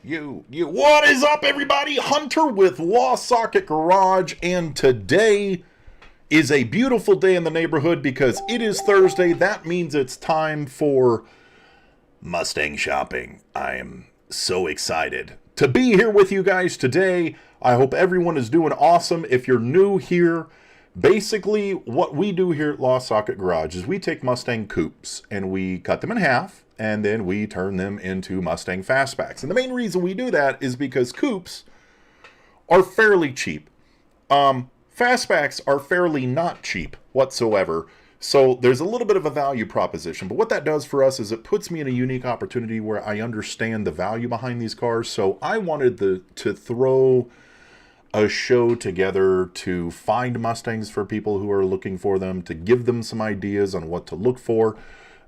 What is up, everybody? Hunter with LostSocketGarage, and today is a beautiful day in the neighborhood because it is Thursday. That means it's time for Mustang shopping. I am so excited to be here with you guys today. I hope everyone is doing awesome. If you're new here, basically what we do here at LostSocketGarage is we take Mustang coupes and we cut them in half, and then we turn them into Mustang fastbacks. And the main reason we do that is because coupes are fairly cheap. Fastbacks are fairly not cheap whatsoever. So there's a little bit of a value proposition. But what that does for us is it puts me in a unique opportunity where I understand the value behind these cars. So I wanted to throw a show together to find Mustangs for people who are looking for them, to give them some ideas on what to look for.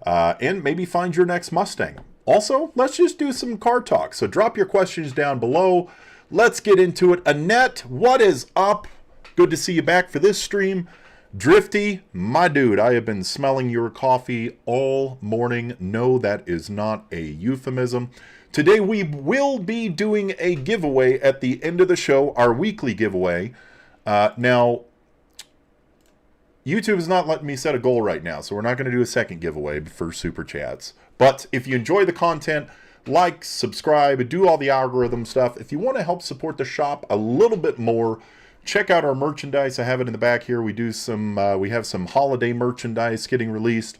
And maybe find your next Mustang. Also, let's just do some car talk. So drop your questions down below. Let's get into it. Annette, what is up? Good to see you back for this stream. Drifty, my dude, I have been smelling your coffee all morning. No, that is not a euphemism. Today we will be doing a giveaway at the end of the show, our weekly giveaway. Now, YouTube is not letting me set a goal right now, so we're not going to do a second giveaway for Super Chats. But if you enjoy the content, like, subscribe, do all the algorithm stuff. If you want to help support the shop a little bit more, check out our merchandise. I have it in the back here. We have some holiday merchandise getting released.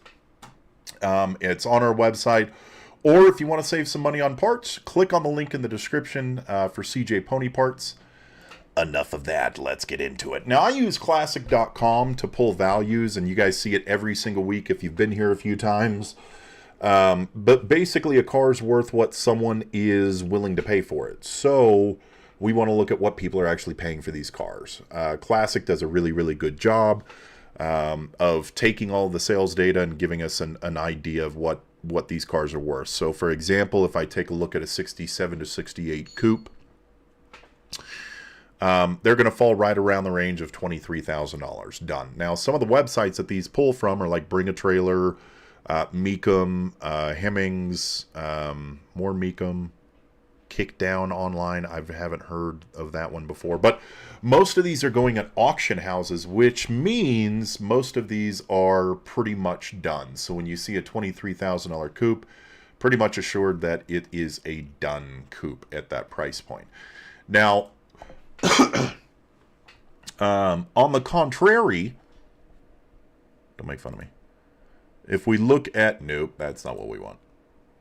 It's on our website. Or if you want to save some money on parts, click on the link in the description for CJ Pony Parts. Enough of that. Let's get into it. Now, I use classic.com to pull values, and you guys see it every single week if you've been here a few times. But basically, a car's worth what someone is willing to pay for it. So we want to look at what people are actually paying for these cars. Classic does a really, really good job of taking all the sales data and giving us an idea of what these cars are worth. So, for example, if I take a look at a 67 to 68 coupe, they're going to fall right around the range of $23,000. Done. Now, some of the websites that these pull from are like Bring a Trailer, Mecum, Hemmings, more Mecum, Kickdown Online. I haven't heard of that one before. But most of these are going at auction houses, which means most of these are pretty much done. So when you see a $23,000 coupe, pretty much assured that it is a done coupe at that price point. Now, on the contrary, don't make fun of me. If we look at, nope, that's not what we want.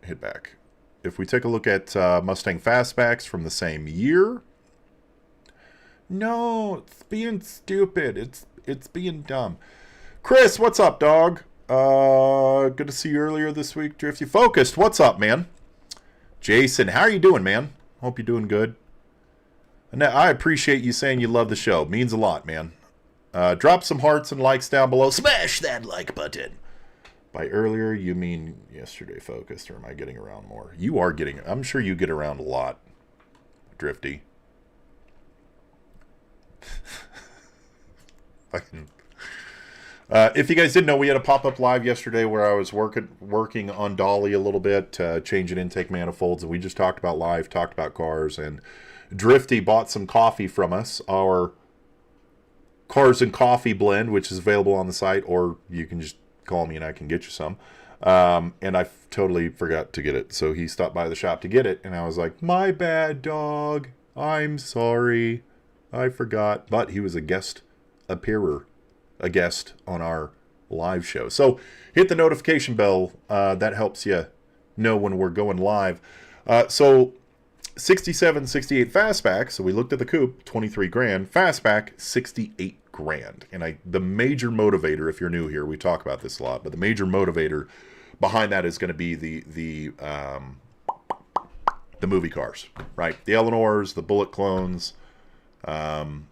Hit back. If we take a look at Mustang Fastbacks from the same year, no, it's being stupid. It's being dumb. Chris, what's up, dog? Good to see you earlier this week. Drifty Focused, what's up, man? Jason, how are you doing, man? Hope you're doing good. And I appreciate you saying you love the show. Means a lot, man. Drop some hearts and likes down below. Smash that like button. By earlier, you mean yesterday, Focused, or am I getting around more? You are getting... I'm sure you get around a lot, Drifty. If you guys didn't know, we had a pop-up live yesterday where I was working on Dolly a little bit, changing intake manifolds, and we just talked about life, talked about cars, and Drifty bought some coffee from us, our Cars and Coffee blend, which is available on the site, or you can just call me and I can get you some. And I totally forgot to get it, so he stopped by the shop to get it, and I was like, my bad, dog. I'm sorry. I forgot. But he was a guest appearer, a guest on our live show. So hit the notification bell. That helps you know when we're going live. So 67, 68 fastback. So we looked at the coupe, 23 grand. Fastback, 68 grand. And the major motivator, if you're new here, we talk about this a lot, but the major motivator behind that is going to be the movie cars, right? The Eleanors, the Bullet clones. John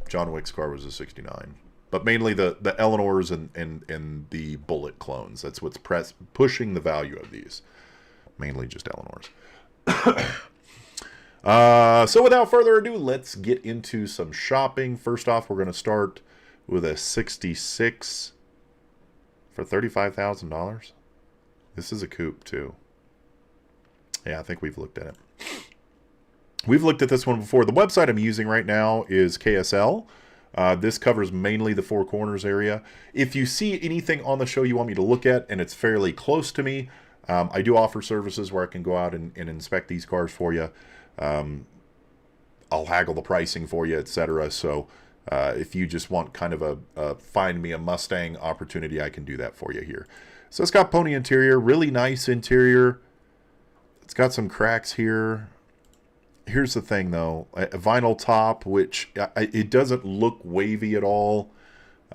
Wick's car was a 69. But mainly the Eleanors and the Bullet clones. That's what's pushing the value of these. Mainly just Eleanors. So without further ado, let's get into some shopping. First off, we're going to start with a 66 for $35,000. This is a coupe too. Yeah, I think we've looked at it. We've looked at this one before. The website I'm using right now is KSL. This covers mainly the Four Corners area. If you see anything on the show you want me to look at and it's fairly close to me, I do offer services where I can go out and inspect these cars for you. I'll haggle the pricing for you, etc. So if you just want kind of a find me a Mustang opportunity, I can do that for you here. So it's got pony interior, really nice interior. It's got some cracks here. Here's the thing, though. A vinyl top, which it doesn't look wavy at all.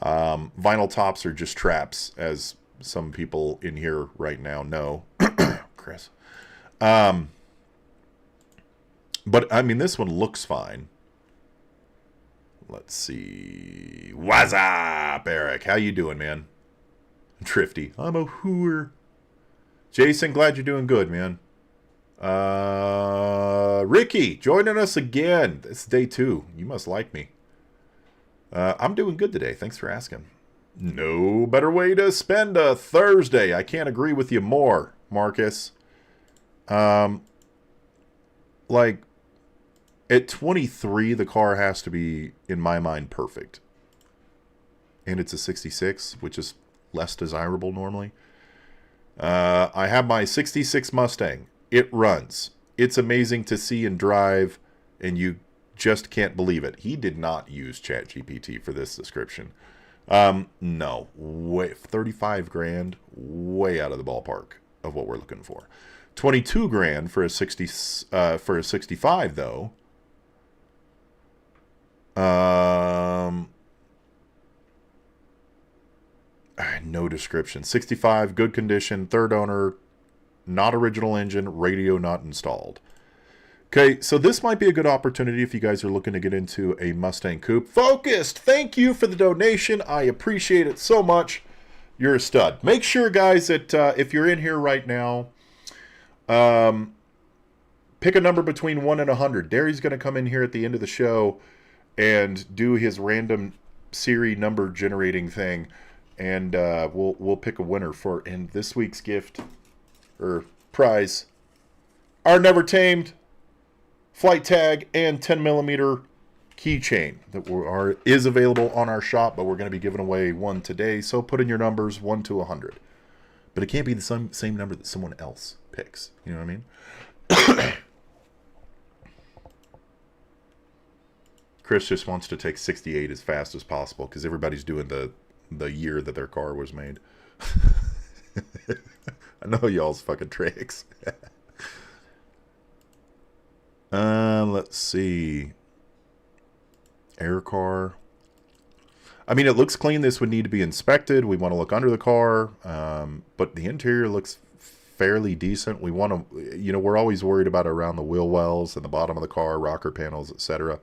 Vinyl tops are just traps, as some people in here right now know. Chris. But, I mean, this one looks fine. Let's see. What's up, Eric? How you doing, man? Trifty. I'm a hooer. Jason, glad you're doing good, man. Ricky, joining us again. It's day 2. You must like me. I'm doing good today. Thanks for asking. No better way to spend a Thursday. I can't agree with you more, Marcus. Like, at 23, the car has to be, in my mind, perfect. And it's a 66, which is less desirable normally. I have my 66 Mustang. It runs. It's amazing to see and drive, and you just can't believe it. He did not use ChatGPT for this description. No, way 35 grand, way out of the ballpark of what we're looking for. 22 grand for a 65 though. No description. 65, good condition, third owner, not original engine, radio not installed. Okay, so this might be a good opportunity if you guys are looking to get into a Mustang coupe. Focused, thank you for the donation. I appreciate it so much. You're a stud. Make sure, guys, that if you're in here right now, pick a number between 1 and 100. Derry's going to come in here at the end of the show and do his random Siri number generating thing, and we'll pick a winner for in this week's gift or prize. Our Never Tamed flight tag and 10mm keychain that is available on our shop, but we're going to be giving away one today. So put in your numbers 1 to 100, but it can't be the same number that someone else picks. You know what I mean? Chris just wants to take 68 as fast as possible because everybody's doing the year that their car was made. I know y'all's fucking tricks. Let's see. Air car. I mean, it looks clean. This would need to be inspected. We want to look under the car, but the interior looks fairly decent. We want to, you know, we're always worried about around the wheel wells and the bottom of the car, rocker panels, etc.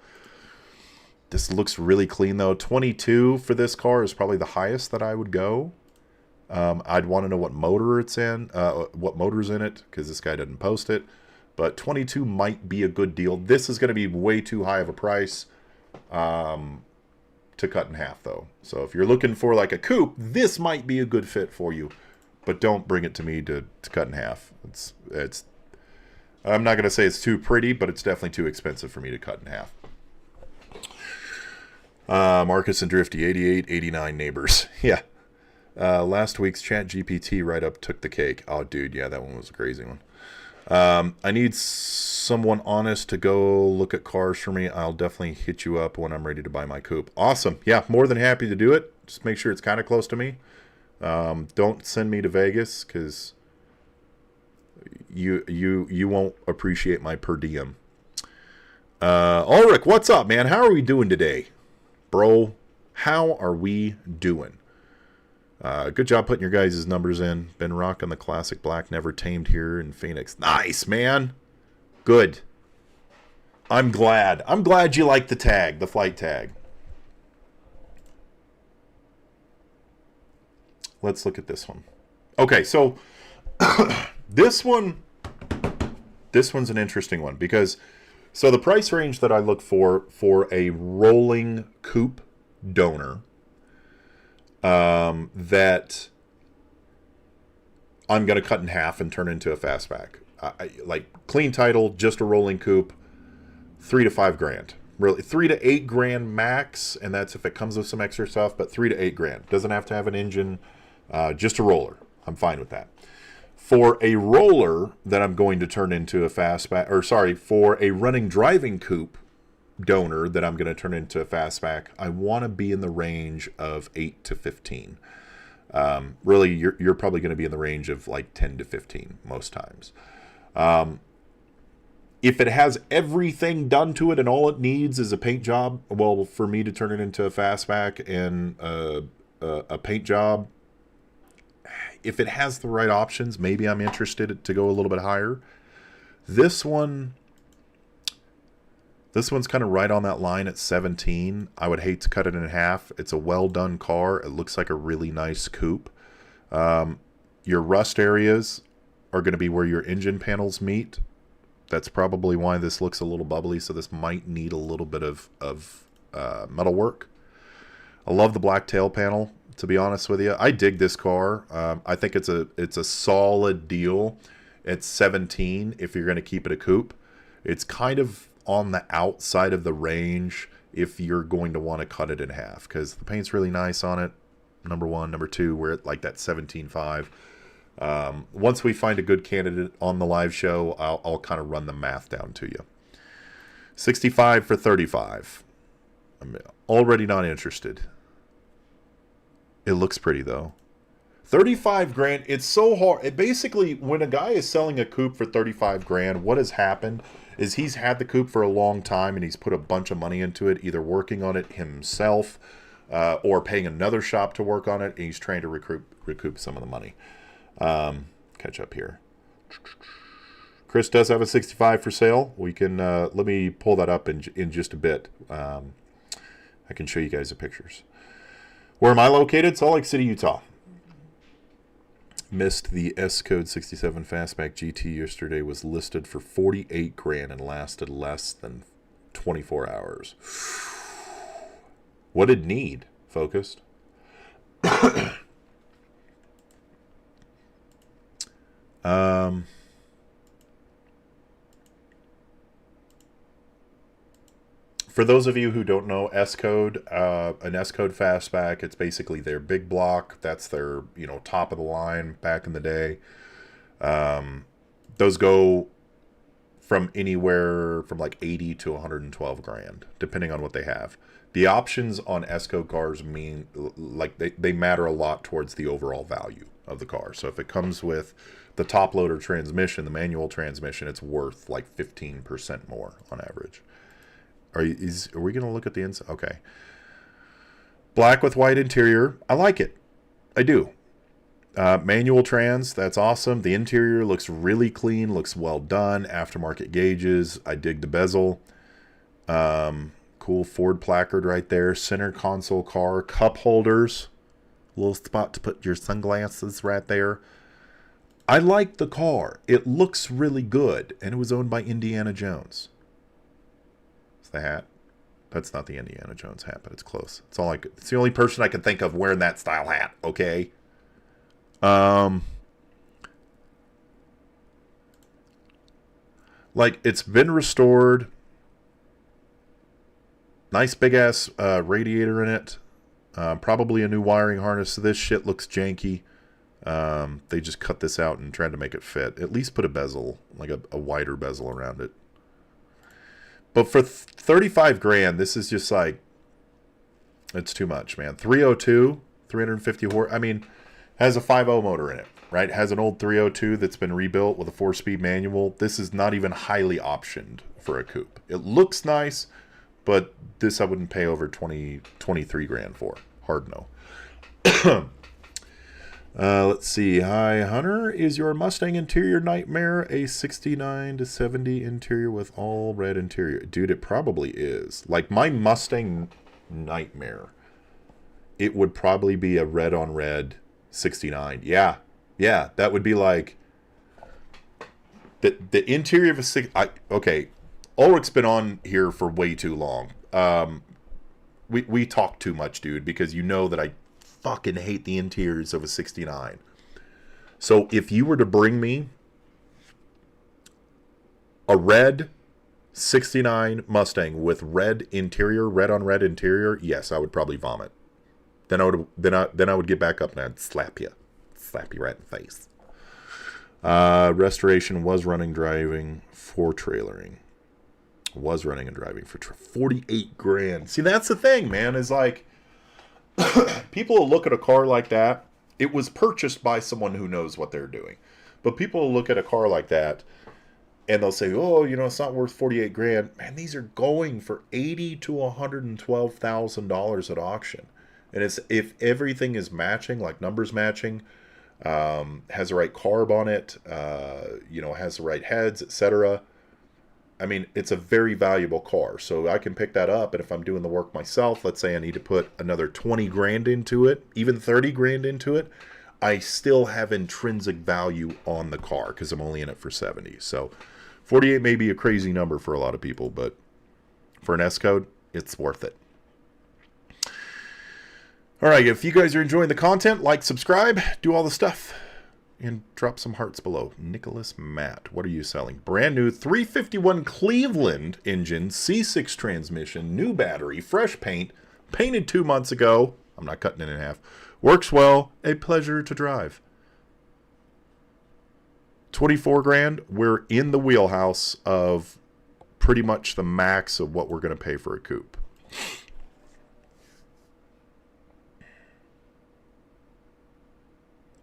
This looks really clean, though. 22 for this car is probably the highest that I would go. I'd want to know what motor it's in, what motor's in it, because this guy didn't post it. But 22 might be a good deal. This is going to be way too high of a price to cut in half, though. So if you're looking for like a coupe, this might be a good fit for you. But don't bring it to me to cut in half. It's. I'm not going to say it's too pretty, but it's definitely too expensive for me to cut in half. Marcus and Drifty, 88, 89 neighbors. Yeah. Last week's ChatGPT write-up took the cake. Oh, dude, yeah, that one was a crazy one. I need someone honest to go look at cars for me. I'll definitely hit you up when I'm ready to buy my coupe. Awesome. Yeah, more than happy to do it. Just make sure it's kind of close to me. Don't send me to Vegas because you won't appreciate my per diem. Ulrich, what's up, man? How are we doing today? Bro, how are we doing? Good job putting your guys' numbers in. Been rocking the classic black, never tamed here in Phoenix. Nice, man. Good. I'm glad. I'm glad you like the tag, the flight tag. Let's look at this one. Okay, so this one's an interesting one because so the price range that I look for a rolling coupe donor that I'm going to cut in half and turn into a fastback. like clean title, just a rolling coupe, $3 to $5 grand. Really, $3 to $8 grand max, and that's if it comes with some extra stuff. But $3 to $8 grand doesn't have to have an engine, just a roller. I'm fine with that. For a roller that I'm going to turn into a fastback, or sorry, for a running driving coupe donor that I'm going to turn into a fastback, I want to be in the range of 8 to 15. Really, you're probably going to be in the range of like 10 to 15 most times. If it has everything done to it and all it needs is a paint job, well, for me to turn it into a fastback and a paint job, if it has the right options, maybe I'm interested to go a little bit higher. This one's kind of right on that line at 17. I would hate to cut it in half. It's a well-done car. It looks like a really nice coupe. Your rust areas are going to be where your engine panels meet. That's probably why this looks a little bubbly, so this might need a little bit of metal work. I love the black tail panel, to be honest with you. I dig this car. I think it's a solid deal at 17 if you're going to keep it a coupe. It's kind of on the outside of the range if you're going to want to cut it in half, because the paint's really nice on it, number one. Number two, we're at like that 17.5. Once we find a good candidate on the live show, I'll kind of run the math down to you. 65 for 35. I'm already not interested. It looks pretty though. 35 grand. It's so hard. Basically, when a guy is selling a coupe for 35 grand, what has happened is he's had the coupe for a long time and he's put a bunch of money into it, either working on it himself or paying another shop to work on it, and he's trying to recoup some of the money. Catch up here. Chris does have a 65 for sale. We can let me pull that up in just a bit. I can show you guys the pictures. Where am I located? Salt Lake City, Utah. Missed the S Code 67 Fastback GT yesterday. Was listed for 48 grand and lasted less than 24 hours. What did need? Focused. For those of you who don't know S-Code, an S-Code fastback, it's basically their big block. That's their, top of the line back in the day. Those go from anywhere from like 80 to 112 grand, depending on what they have. The options on S-Code cars mean, like, they matter a lot towards the overall value of the car. So if it comes with the top loader transmission, the manual transmission, it's worth like 15% more on average. Are we going to look at the inside? Okay. Black with white interior. I like it. I do. Manual trans. That's awesome. The interior looks really clean. Looks well done. Aftermarket gauges. I dig the bezel. Cool Ford placard right there. Center console car. Cup holders. Little spot to put your sunglasses right there. I like the car. It looks really good. And it was owned by Indiana Jones. The hat. That's not the Indiana Jones hat, but it's close. It's the only person I can think of wearing that style hat, okay? Like, it's been restored. Nice big ass radiator in it. Probably a new wiring harness. So this shit looks janky. They just cut this out and tried to make it fit. At least put a bezel, like a wider bezel around it. But for 35 grand, this is just like, it's too much, man. 302, 350 horse. I mean, has a 5.0 motor in it, right? Has an old 302 that's been rebuilt with a 4-speed manual. This is not even highly optioned for a coupe. It looks nice, but this I wouldn't pay over 23 grand for. Hard no. Let's see. Hi, Hunter. Is your Mustang interior nightmare a 69 to 70 interior with all red interior? Dude, it probably is. Like, my Mustang nightmare, it would probably be a red on red 69. Yeah. That would be like the interior of a okay. Ulrich's been on here for way too long. We talk too much, dude, because you know that I fucking hate the interiors of a 69. So if you were to bring me A red 69 Mustang with red interior, red on red interior, yes, I would probably vomit. Then I would get back up and I'd slap you right in the face. Restoration was running, driving for trailering. Was running and driving for 48 grand. See, that's the thing, man. Is like people will look at a car like that. It was purchased by someone who knows what they're doing, but people will look at a car like that and they'll say, "Oh, you know, it's not worth 48 grand." Man, these are going for $80,000 to $112,000 at auction. And it's if everything is matching, like numbers matching, has the right carb on it, has the right heads, etc. I mean, it's a very valuable car. So I can pick that up, and if I'm doing the work myself, let's say I need to put another 20 grand into it, even 30 grand into it, I still have intrinsic value on the car because I'm only in it for 70. So 48 may be a crazy number for a lot of people, but for an S-Code, it's worth it. All right, if you guys are enjoying the content, like, subscribe, do all the stuff, and drop some hearts below. Nicholas Matt, what are you selling? Brand new 351 Cleveland engine, C6 transmission, new battery, fresh paint, painted 2 months ago. I'm not cutting it in half. Works well, a pleasure to drive. 24 grand, we're in the wheelhouse of pretty much the max of what we're going to pay for a coupe.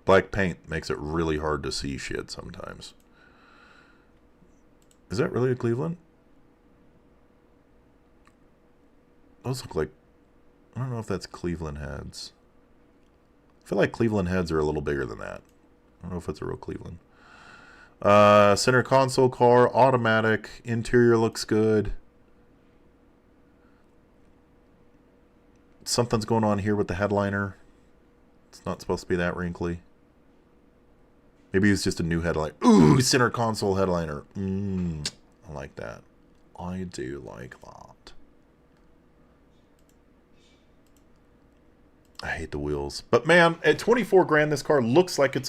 Black paint makes it really hard to see shit sometimes. Is that really a Cleveland? Those look like... I don't know if that's Cleveland heads. I feel like Cleveland heads are a little bigger than that. I don't know if it's a real Cleveland. Center console car, automatic. Interior looks good. Something's going on here with the headliner. It's not supposed to be that wrinkly. Maybe it's just a new headliner. Ooh, center console headliner. I like that. I do like that. I hate the wheels. But man, at 24 grand, this car looks like it's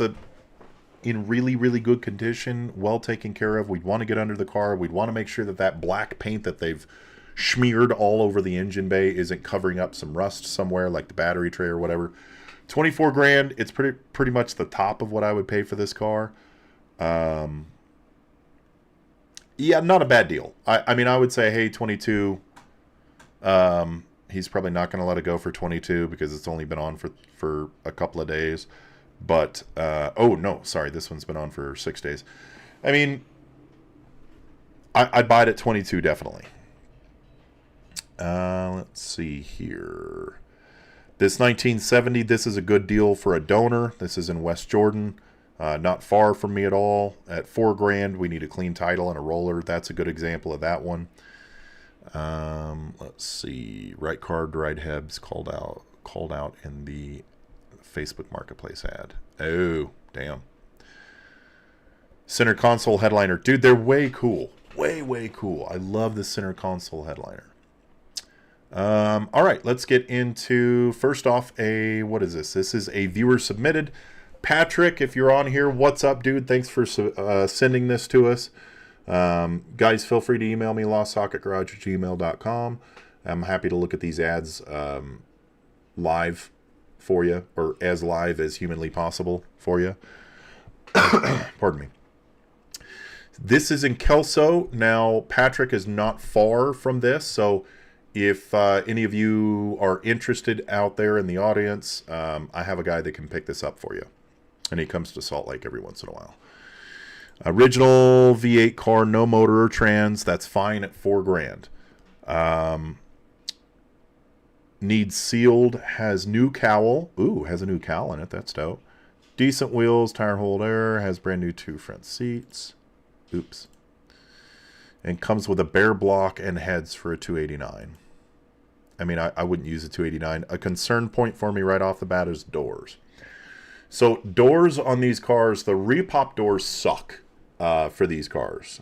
in really, really good condition. Well taken care of. We'd want to get under the car. We'd want to make sure that that black paint that they've smeared all over the engine bay isn't covering up some rust somewhere, like the battery tray or whatever. 24 grand, it's pretty much the top of what I would pay for this car. Yeah, not a bad deal. I mean, I would say, hey, 22. He's probably not going to let it go for 22 because it's only been on for a couple of days. But, oh, no, sorry, this one's been on for 6 days. I mean, I'd buy it at 22, definitely. Let's see here. This 1970, this is a good deal for a donor. This is in West Jordan. Not far from me at all. At 4 grand, we need a clean title and a roller. That's a good example of that one. Let's see. Right card, right hebs called out in the Facebook Marketplace ad. Oh, damn. Center console headliner. Dude, they're way cool. Way cool. I love the center console headliner. All right, let's get into, first off, what is this? This is a viewer submitted. Patrick, if you're on here, what's up, dude? Thanks for sending this to us. Guys, feel free to email me, LostSocketGarage@gmail.com. I'm happy to look at these ads live for you, or as live as humanly possible for you. Pardon me. This is in Kelso. Now, Patrick is not far from this, so if any of you are interested out there in the audience, I have a guy that can pick this up for you. And he comes to Salt Lake every once in a while. Original V8 car, no motor or trans. That's fine at 4 grand. Needs sealed. Has new cowl. Ooh, has a new cowl in it. That's dope. Decent wheels, tire holder. Has brand new 2 front seats. Oops. And comes with a bare block and heads for a 289. I mean, I wouldn't use a 289. A concern point for me right off the bat is doors. So doors on these cars, the repop doors suck for these cars.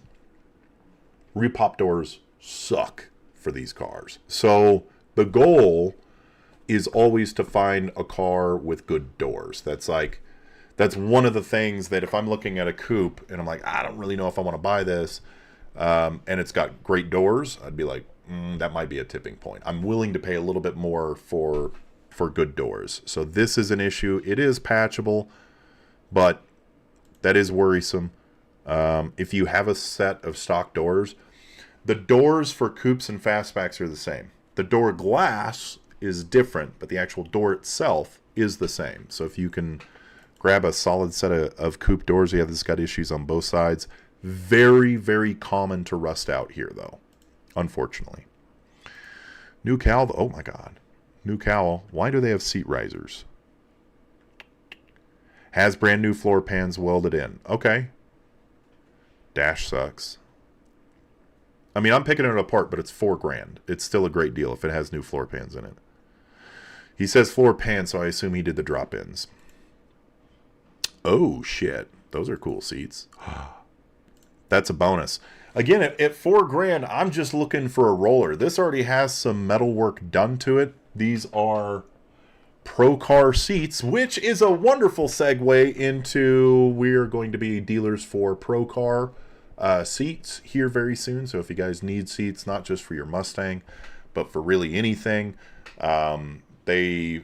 Repop doors suck for these cars. So the goal is always to find a car with good doors. That's one of the things that if I'm looking at a coupe and I'm like, I don't really know if I want to buy this, and it's got great doors, I'd be like, that might be a tipping point. I'm willing to pay a little bit more for good doors. So this is an issue. It is patchable, but that is worrisome. If you have a set of stock doors, the doors for coupes and fastbacks are the same. The door glass is different, but the actual door itself is the same. So if you can grab a solid set of coupe doors, yeah, this has got issues on both sides. Very, very common to rust out here, though, unfortunately. New cowl, oh my God. New cowl, why do they have seat risers? Has brand new floor pans welded in. Okay. Dash sucks. I mean, I'm picking it apart, but it's $4,000. It's still a great deal if it has new floor pans in it. He says floor pans, so I assume he did the drop-ins. Oh, shit. Those are cool seats. That's a bonus. Again, at $4,000, I'm just looking for a roller. This already has some metal work done to it. These are Pro Car seats, which is a wonderful segue into we're going to be dealers for Pro Car seats here very soon. So if you guys need seats, not just for your Mustang, but for really anything, they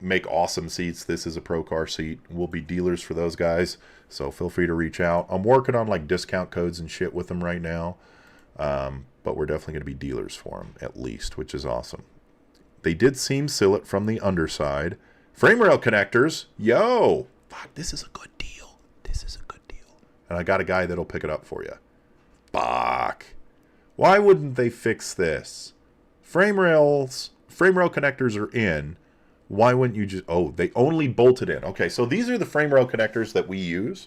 make awesome seats. This is a Pro Car seat. We'll be dealers for those guys, so feel free to reach out. I'm working on like discount codes and shit with them right now, but we're definitely going to be dealers for them at least, which is awesome. They did seam seal it from the underside. Frame rail connectors. Yo! Fuck, this is a good deal. This is a good deal. And I got a guy that'll pick it up for you. Fuck. Why wouldn't they fix this? Frame rail connectors are in. Why wouldn't you just... Oh, they only bolted in. Okay, so these are the frame rail connectors that we use.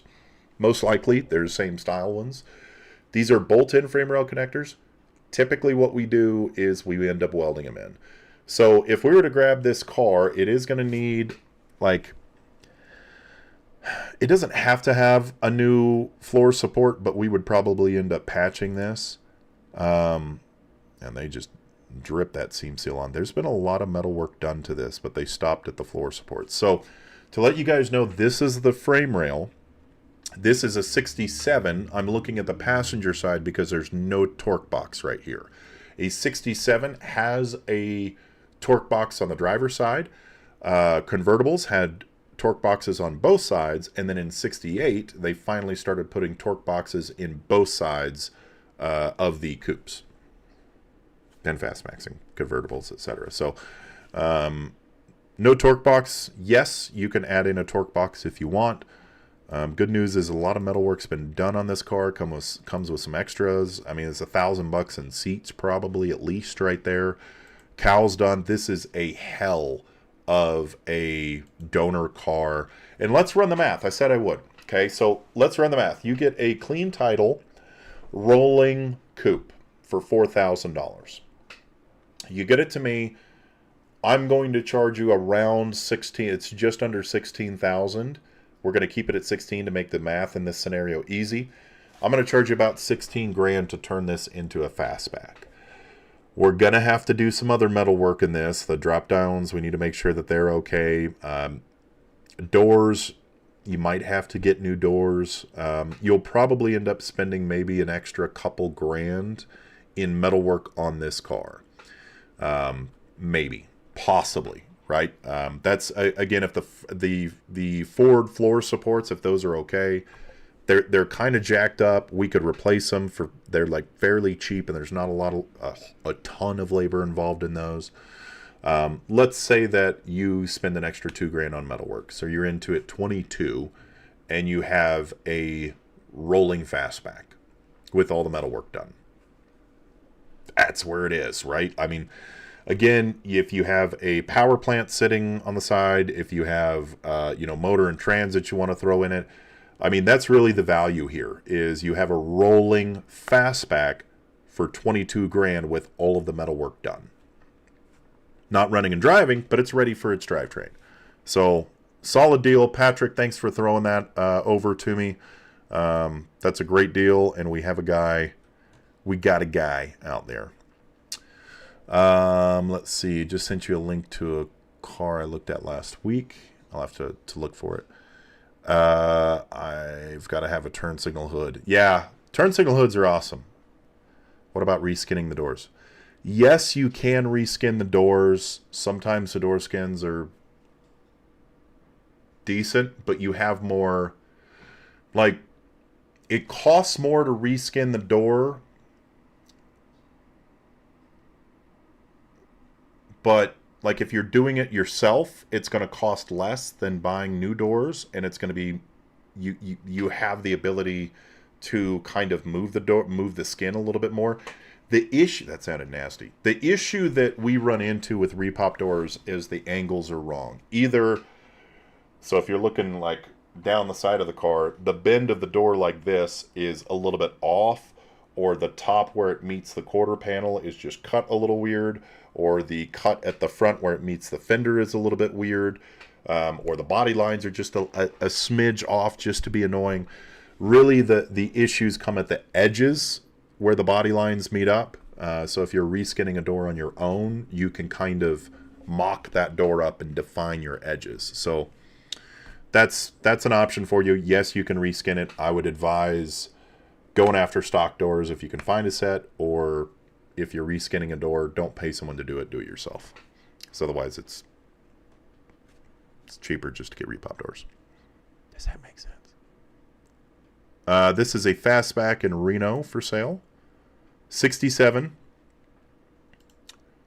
Most likely, they're the same style ones. These are bolt-in frame rail connectors. Typically what we do is we end up welding them in. So if we were to grab this car, it is going to need, like, it doesn't have to have a new floor support, but we would probably end up patching this. And they just drip that seam seal on. There's been a lot of metal work done to this, but they stopped at the floor support. So to let you guys know, this is the frame rail. This is a 67. I'm looking at the passenger side because there's no torque box right here. A 67 has a torque box on the driver's side. Convertibles had torque boxes on both sides, and then in 68 they finally started putting torque boxes in both sides of the coupes and fastbacks and convertibles, etc. So no torque box. Yes, you can add in a torque box if you want. Good news is a lot of metal work's been done on this car. Comes with some extras. I mean, it's $1,000 in seats probably at least right there. Cowl's done. This is a hell of a donor car. And let's run the math. I said I would. Okay, so let's run the math. You get a clean title rolling coupe for $4,000. You get it to me. I'm going to charge you around 16. It's just under 16,000. We're going to keep it at 16 to make the math in this scenario easy. I'm going to charge you about 16 grand to turn this into a fastback. We're going to have to do some other metal work in this. The drop downs, we need to make sure that they're okay. Doors, you might have to get new doors. You'll probably end up spending maybe an extra couple grand in metal work on this car. Maybe, possibly, right? That's, again, if the Ford floor supports, if those are okay, they're kind of jacked up. We could replace them for, they're like fairly cheap, and there's not a ton of labor involved in those. Let's say that you spend an extra $2 grand on metalwork, so you're into it 22, and you have a rolling fastback with all the metalwork done. That's where it is, right? I mean, again, if you have a power plant sitting on the side, if you have motor and transit you want to throw in it, I mean, that's really the value here, is you have a rolling fastback for 22 grand with all of the metalwork done. Not running and driving, but it's ready for its drivetrain. So, solid deal. Patrick, thanks for throwing that over to me. That's a great deal, and we have a guy. We got a guy out there. Let's see. Just sent you a link to a car I looked at last week. I'll have to look for it. I've got to have a turn signal hood. Yeah, turn signal hoods are awesome. What about reskinning the doors? Yes, you can reskin the doors. Sometimes the door skins are decent, but you have more, like, it costs more to reskin the door, but like if you're doing it yourself, it's going to cost less than buying new doors, and it's going to be, you have the ability to kind of move the skin a little bit more. The issue, that sounded nasty. The issue that we run into with repop doors is the angles are wrong. Either, so if you're looking like down the side of the car, the bend of the door like this is a little bit off, or the top where it meets the quarter panel is just cut a little weird, or the cut at the front where it meets the fender is a little bit weird, or the body lines are just a smidge off just to be annoying. Really, the issues come at the edges where the body lines meet up. So if you're reskinning a door on your own, you can kind of mock that door up and define your edges. So that's an option for you. Yes, you can reskin it. I would advise going after stock doors if you can find a set, or if you're reskinning a door, don't pay someone to do it yourself. So otherwise it's cheaper just to get repop doors. Does that make sense? This is a fastback in Reno for sale. 67,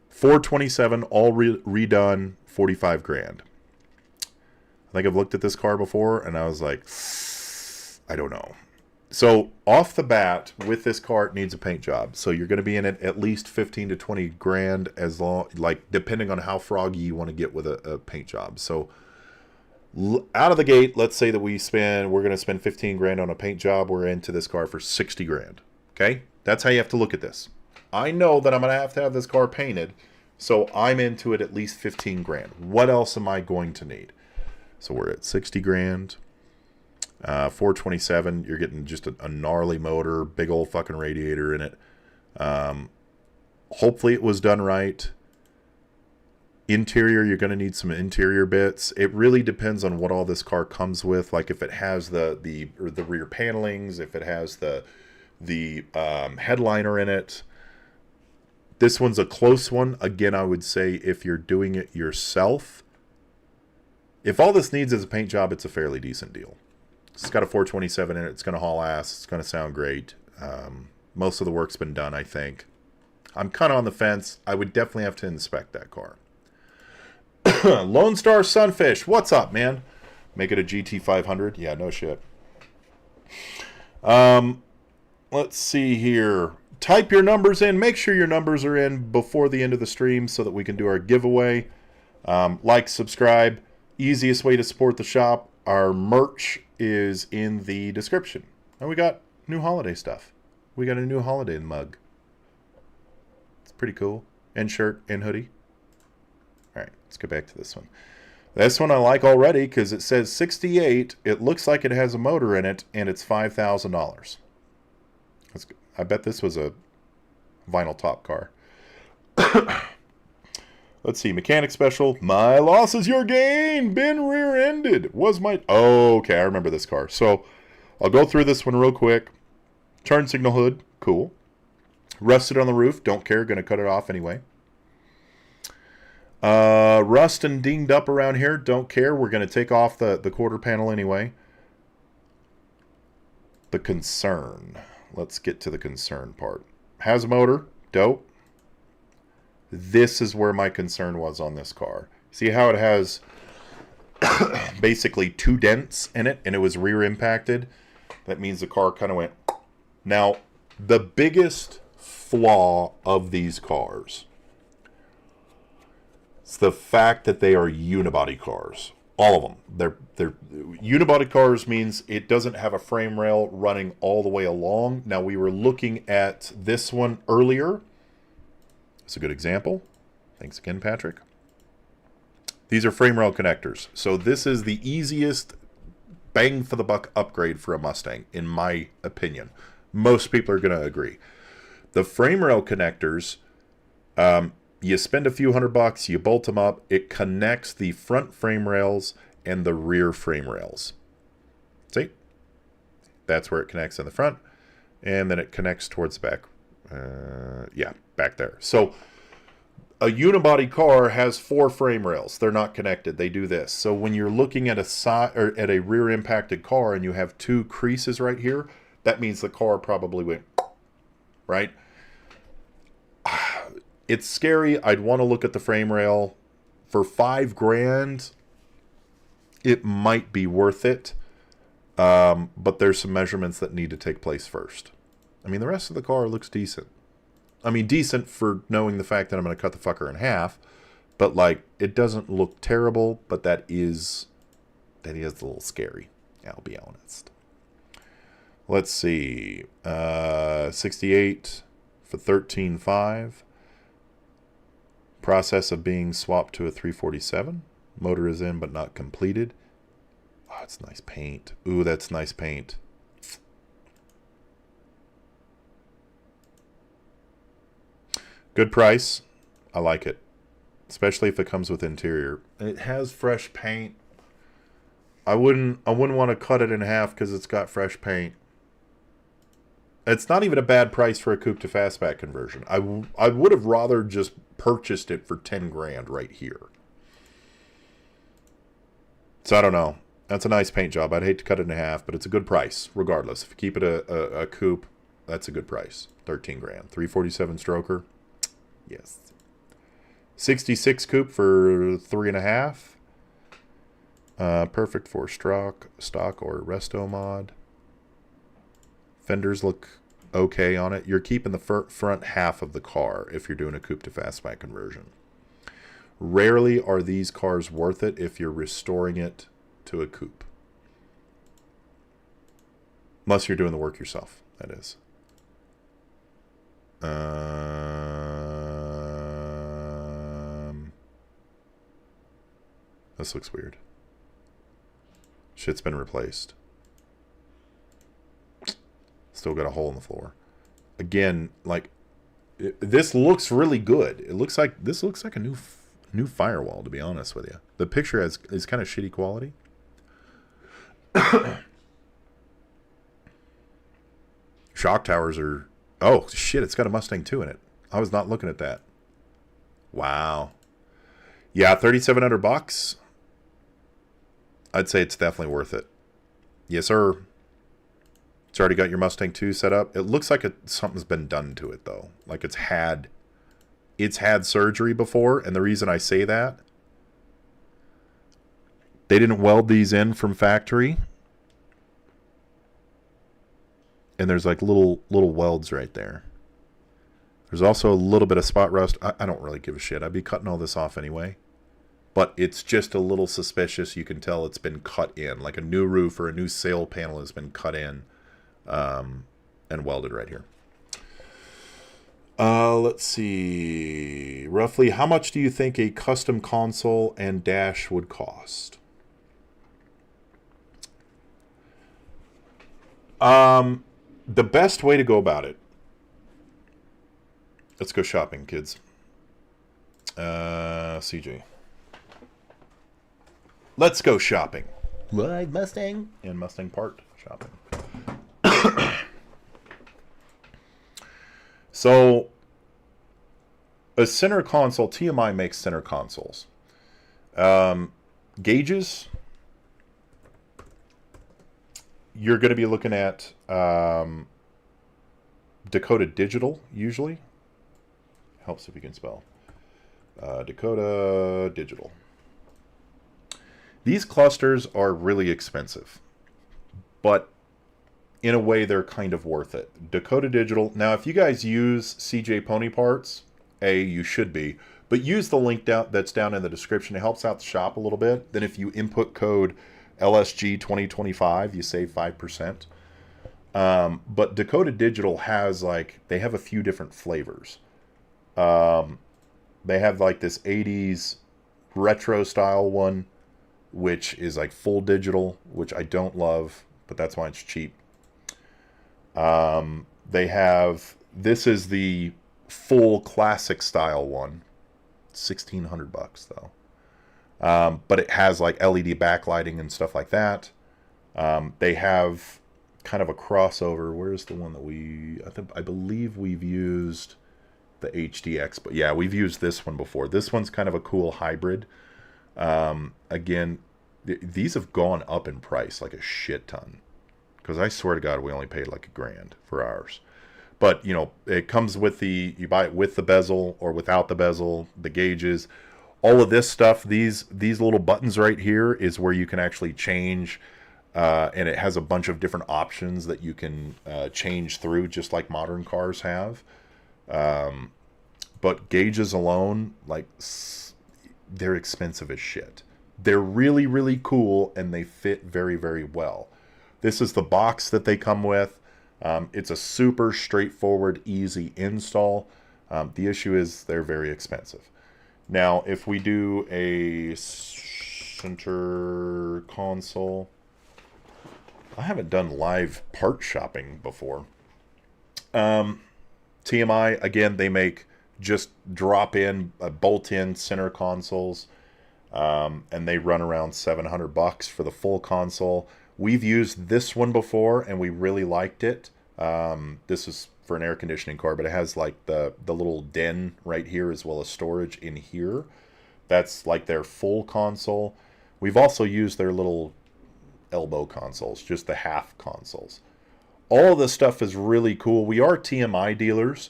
427, all redone, 45 grand. I think I've looked at this car before and I was like, I don't know. So off the bat with this car, it needs a paint job. So you're going to be in it at least 15 to 20 grand, as long, like, depending on how froggy you want to get with a paint job. So out of the gate, let's say that we're going to spend 15 grand on a paint job. We're into this car for 60 grand. Okay. That's how you have to look at this. I know that I'm going to have this car painted, so I'm into it at least 15 grand. What else am I going to need? So we're at 60 grand. 427, you're getting just a gnarly motor, big old fucking radiator in it. Hopefully it was done right. Interior, you're going to need some interior bits. It really depends on what all this car comes with. Like if it has the rear panelings, if it has the headliner in it. This one's a close one. Again, I would say if you're doing it yourself, if all this needs is a paint job, it's a fairly decent deal. It's got a 427 in it. It's going to haul ass. It's going to sound great. Most of the work's been done, I think. I'm kind of on the fence. I would definitely have to inspect that car. Lone Star Sunfish. What's up, man? Make it a GT500? Yeah, no shit. Let's see here. Type your numbers in. Make sure your numbers are in before the end of the stream so that we can do our giveaway. Like, subscribe. Easiest way to support the shop. Our merch is in the description. And we got new holiday stuff. We got a new holiday mug. It's pretty cool. And shirt and hoodie. All right, let's get back to this one. This one I like already because it says 68. It looks like it has a motor in it, and it's $5,000. I bet this was a vinyl top car. Let's see. Mechanic special. My loss is your gain. Been rear-ended. Was my... Oh, okay. I remember this car. So I'll go through this one real quick. Turn signal hood. Cool. Rusted on the roof. Don't care. Going to cut it off anyway. Rust and dinged up around here. Don't care. We're going to take off the quarter panel anyway. The concern. Let's get to the concern part. Has a motor. Dope. This is where my concern was on this car. See how it has basically 2 dents in it, and it was rear impacted? That means the car kind of went... Now, the biggest flaw of these cars is the fact that they are unibody cars. All of them. They're unibody cars means it doesn't have a frame rail running all the way along. Now, we were looking at this one earlier. It's a good example. Thanks again, Patrick. These are frame rail connectors. So this is the easiest bang for the buck upgrade for a Mustang, in my opinion. Most people are going to agree. The frame rail connectors, you spend a few $100, you bolt them up. It connects the front frame rails and the rear frame rails. See? That's where it connects in the front. And then it connects towards the back Yeah, back there. So a unibody car has 4 frame rails. They're not connected. They do this. So when you're looking at a side or at a rear impacted car and you have 2 creases right here, that means the car probably went right. It's scary. I'd want to look at the frame rail. For $5,000, it might be worth it. But there's some measurements that need to take place first. I mean, the rest of the car looks decent. I mean, decent for knowing the fact that I'm going to cut the fucker in half. But, like, it doesn't look terrible, but that is a little scary. I'll be honest. Let's see. 68 for $13,500. Process of being swapped to a 347. Motor is in, but not completed. Oh, it's nice paint. Ooh, that's nice paint. Good price. I like it. Especially if it comes with interior. It has fresh paint. I wouldn't want to cut it in half because it's got fresh paint. It's not even a bad price for a coupe-to-fastback conversion. I would have rather just purchased it for $10,000 right here. So I don't know. That's a nice paint job. I'd hate to cut it in half, but it's a good price regardless. If you keep it a coupe, that's a good price. $13,000. 347 stroker. Yes. 66 coupe for $3,500. Perfect for stock or resto mod. Fenders look okay on it. You're keeping the front half of the car if you're doing a coupe to fastback conversion. Rarely are these cars worth it if you're restoring it to a coupe. Unless you're doing the work yourself, that is. This looks weird. Shit's been replaced. Still got a hole in the floor. Again, like this looks really good. This looks like a new firewall, to be honest with you. The picture is kind of shitty quality. Shock towers are... Oh, shit, it's got a Mustang 2 in it. I was not looking at that. Wow. Yeah, $3,700. I'd say it's definitely worth it. Yes, sir. It's already got your Mustang 2 set up. It looks like something's been done to it, though. Like it's had surgery before, and the reason I say that, they didn't weld these in from factory. And there's like little welds right there. There's also a little bit of spot rust. I don't really give a shit. I'd be cutting all this off anyway. But it's just a little suspicious. You can tell it's been cut in. Like a new roof or a new sail panel has been cut in. And welded right here. Let's see. Roughly, how much do you think a custom console and dash would cost? The best way to go about it. Let's go shopping, kids. CJ. Let's go shopping. Live Mustang and Mustang part shopping. So, a center console, TMI makes center consoles. Gauges, you're going to be looking at Dakota Digital, usually. Helps if you can spell. Dakota Digital. These clusters are really expensive, but in a way, they're kind of worth it. Dakota Digital. Now, if you guys use CJ Pony Parts, you should be. But use the link that's down in the description. It helps out the shop a little bit. Then if you input code LSG2025, you save 5%. But Dakota Digital has, they have a few different flavors. They have, this 80s retro style one, which is, full digital, which I don't love, but that's why it's cheap. They have, this is the full classic style one, $1,600 though. But it has LED backlighting and stuff like that. They have kind of a crossover. Where's the one that I believe we've used the HDX, but yeah, we've used this one before. This one's kind of a cool hybrid. Again, these have gone up in price like a shit ton, because I swear to God, we only paid like $1,000 for ours. But, you know, it comes with you buy it with the bezel or without the bezel, the gauges, all of this stuff. These little buttons right here is where you can actually change, and it has a bunch of different options that you can change through, just like modern cars have. But gauges alone, like, they're expensive as shit. They're really, really cool, and they fit very, very well. This is the box that they come with. It's a super straightforward, easy install. The issue is they're very expensive. Now, if we do a center console, I haven't done live part shopping before. TMI, again, they make just drop-in, bolt-in center consoles, and they run around $700 for the full console. We've used this one before, and we really liked it. This is for an air conditioning car, but it has like the little den right here as well as storage in here. That's like their full console. We've also used their little elbow consoles, just the half consoles. All of this stuff is really cool. We are TMI dealers,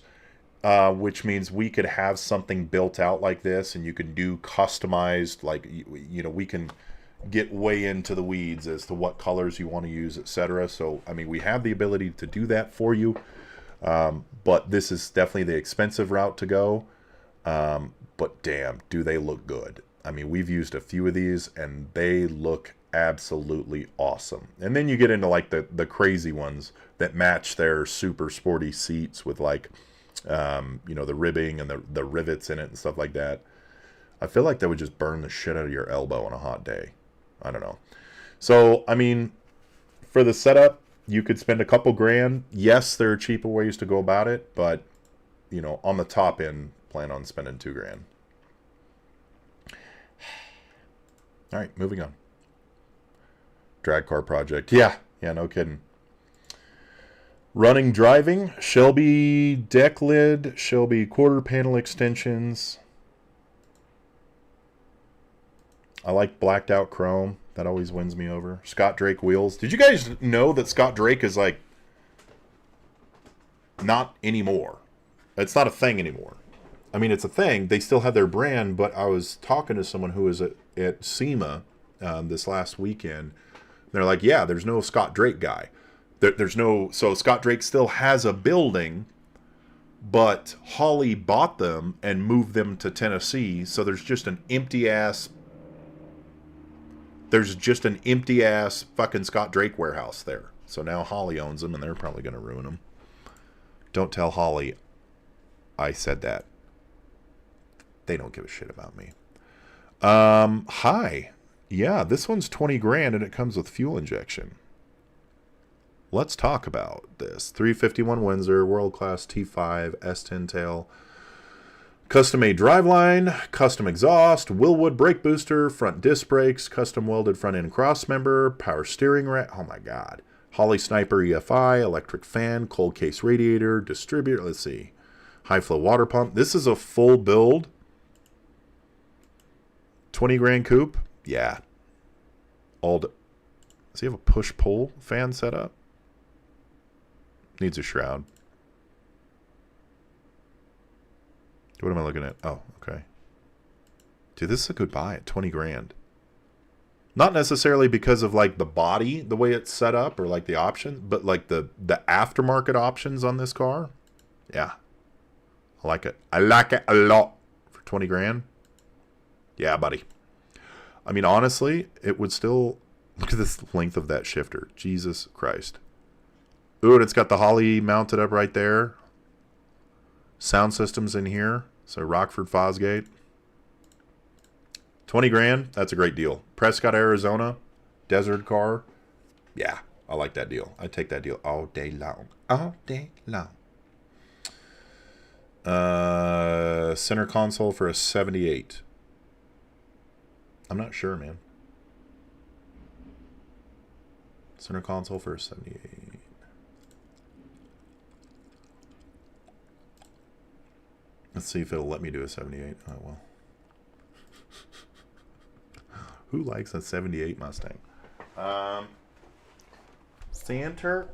which means we could have something built out like this, and you can do customized, like, you know, we can get way into the weeds as to what colors you want to use, etc. So, I mean, we have the ability to do that for you, but this is definitely the expensive route to go. But damn, do they look good. I mean, we've used a few of these, and they look absolutely awesome. And then you get into like the crazy ones that match their super sporty seats with, like, you know, the ribbing and the rivets in it and stuff like that. I feel like that would just burn the shit out of your elbow on a hot day. I don't know. So, I mean, for the setup, you could spend a couple grand. Yes, there are cheaper ways to go about it, but, you know, on the top end, plan on spending $2,000. All right, moving on. Drag car project. Yeah, no kidding. Running driving, Shelby deck lid, Shelby quarter panel extensions. I like blacked out chrome. That always wins me over. Scott Drake wheels. Did you guys know that Scott Drake is like not anymore? It's not a thing anymore. I mean, it's a thing. They still have their brand, but I was talking to someone who was at SEMA this last weekend. They're like, yeah, there's no Scott Drake guy. There's no... So Scott Drake still has a building, but Holly bought them and moved them to Tennessee, so there's just an empty-ass... There's just an empty-ass fucking Scott Drake warehouse there. So now Holly owns them, and they're probably going to ruin them. Don't tell Holly I said that. They don't give a shit about me. Hi. Yeah, this one's 20 grand, and it comes with fuel injection. Let's talk about this. 351 Windsor, world-class T5, S10 tail. Custom-made driveline, custom exhaust, Willwood brake booster, front disc brakes, custom welded front-end crossmember, power steering rack. Oh my God. Holley Sniper EFI, electric fan, cold case radiator, distributor. Let's see. High flow water pump. This is a full build. 20 grand coupe. Yeah. Does he have a push-pull fan set up? Needs a shroud. What am I looking at? Oh, okay. Dude, this is a good buy at 20 grand. Not necessarily because of like the body, the way it's set up, or like the options, but like the aftermarket options on this car. Yeah. I like it. I like it a lot. For 20 grand. Yeah, buddy. I mean, honestly, it would still... Look at this length of that shifter. Jesus Christ. Ooh, and it's got the Holley mounted up right there. Sound systems in here. So Rockford Fosgate. 20 grand. That's a great deal. Prescott, Arizona. Desert car. Yeah, I like that deal. I take that deal all day long. All day long. Center console for a 78. I'm not sure, man. Center console for a 78. Let's see if it'll let me do a 78. Oh, well. Who likes a 78 Mustang? Center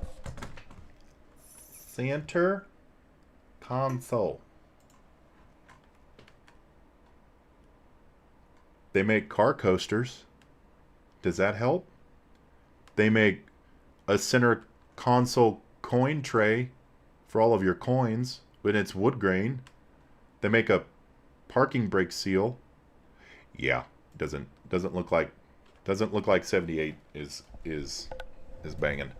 console. They make car coasters. Does that help? They make a center console coin tray for all of your coins, but it's wood grain. They make a parking brake seal. Yeah, doesn't look like 78 is banging.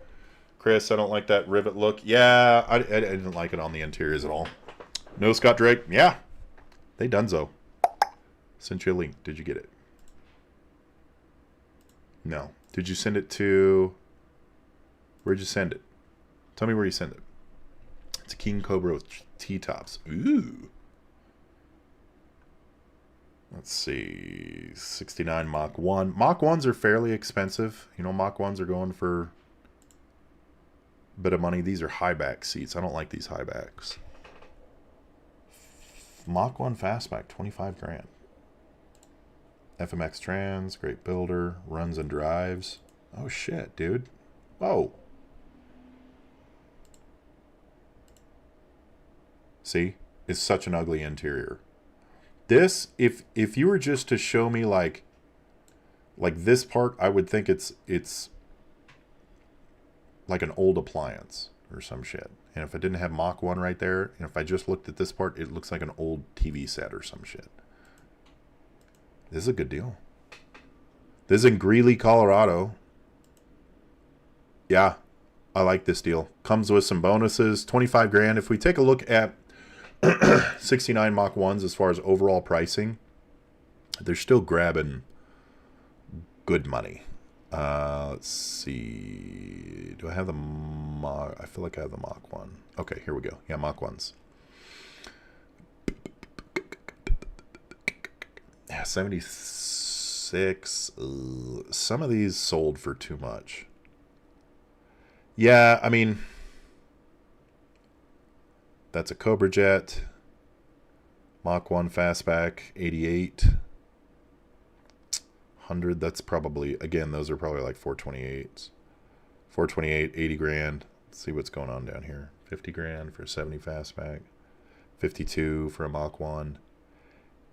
Chris, I don't like that rivet look. Yeah, I didn't like it on the interiors at all. No, Scott Drake. Yeah, they donezo. Sent you a link. Did you get it? No. Did you send it to... Where'd you send it? Tell me where you sent it. It's a King Cobra with T-tops. Ooh. Let's see. 69 Mach 1. Mach 1s are fairly expensive. You know, Mach 1s are going for a bit of money. These are high back seats. I don't like these high backs. Mach 1 fastback, 25 grand. FMX Trans, great builder, runs and drives. Oh shit, dude. Whoa. See? It's such an ugly interior. This, if you were just to show me like this part, I would think it's like an old appliance or some shit. And if I didn't have Mach 1 right there, and if I just looked at this part, it looks like an old TV set or some shit. This is a good deal. This is in Greeley, Colorado. Yeah, I like this deal. Comes with some bonuses, 25 grand. If we take a look at 69 Mach 1s as far as overall pricing, they're still grabbing good money. Let's see. Do I have the Mach? I feel like I have the Mach 1. Okay, here we go. Yeah, Mach 1s. Yeah, 76. Some of these sold for too much. Yeah, I mean, that's a Cobra Jet. Mach 1 fastback, 88. 100, that's probably, again, those are probably like 428s. 428, 80 grand. Let's see what's going on down here. 50 grand for a 70 fastback. 52 for a Mach 1.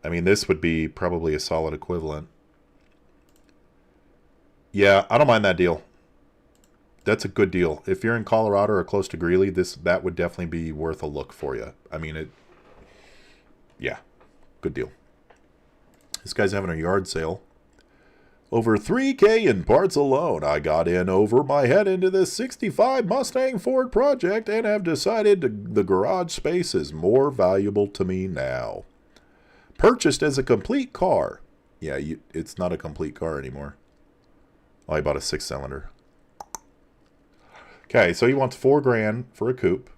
I mean, this would be probably a solid equivalent. Yeah, I don't mind that deal. That's a good deal. If you're in Colorado or close to Greeley, that would definitely be worth a look for you. I mean, yeah, good deal. This guy's having a yard sale. Over $3K in parts alone. I got in over my head into this 65 Mustang Ford project and have decided the garage space is more valuable to me now. Purchased as a complete car. Yeah, it's not a complete car anymore. Oh, I bought a 6-cylinder. Okay, so he wants $4 grand for a coupe.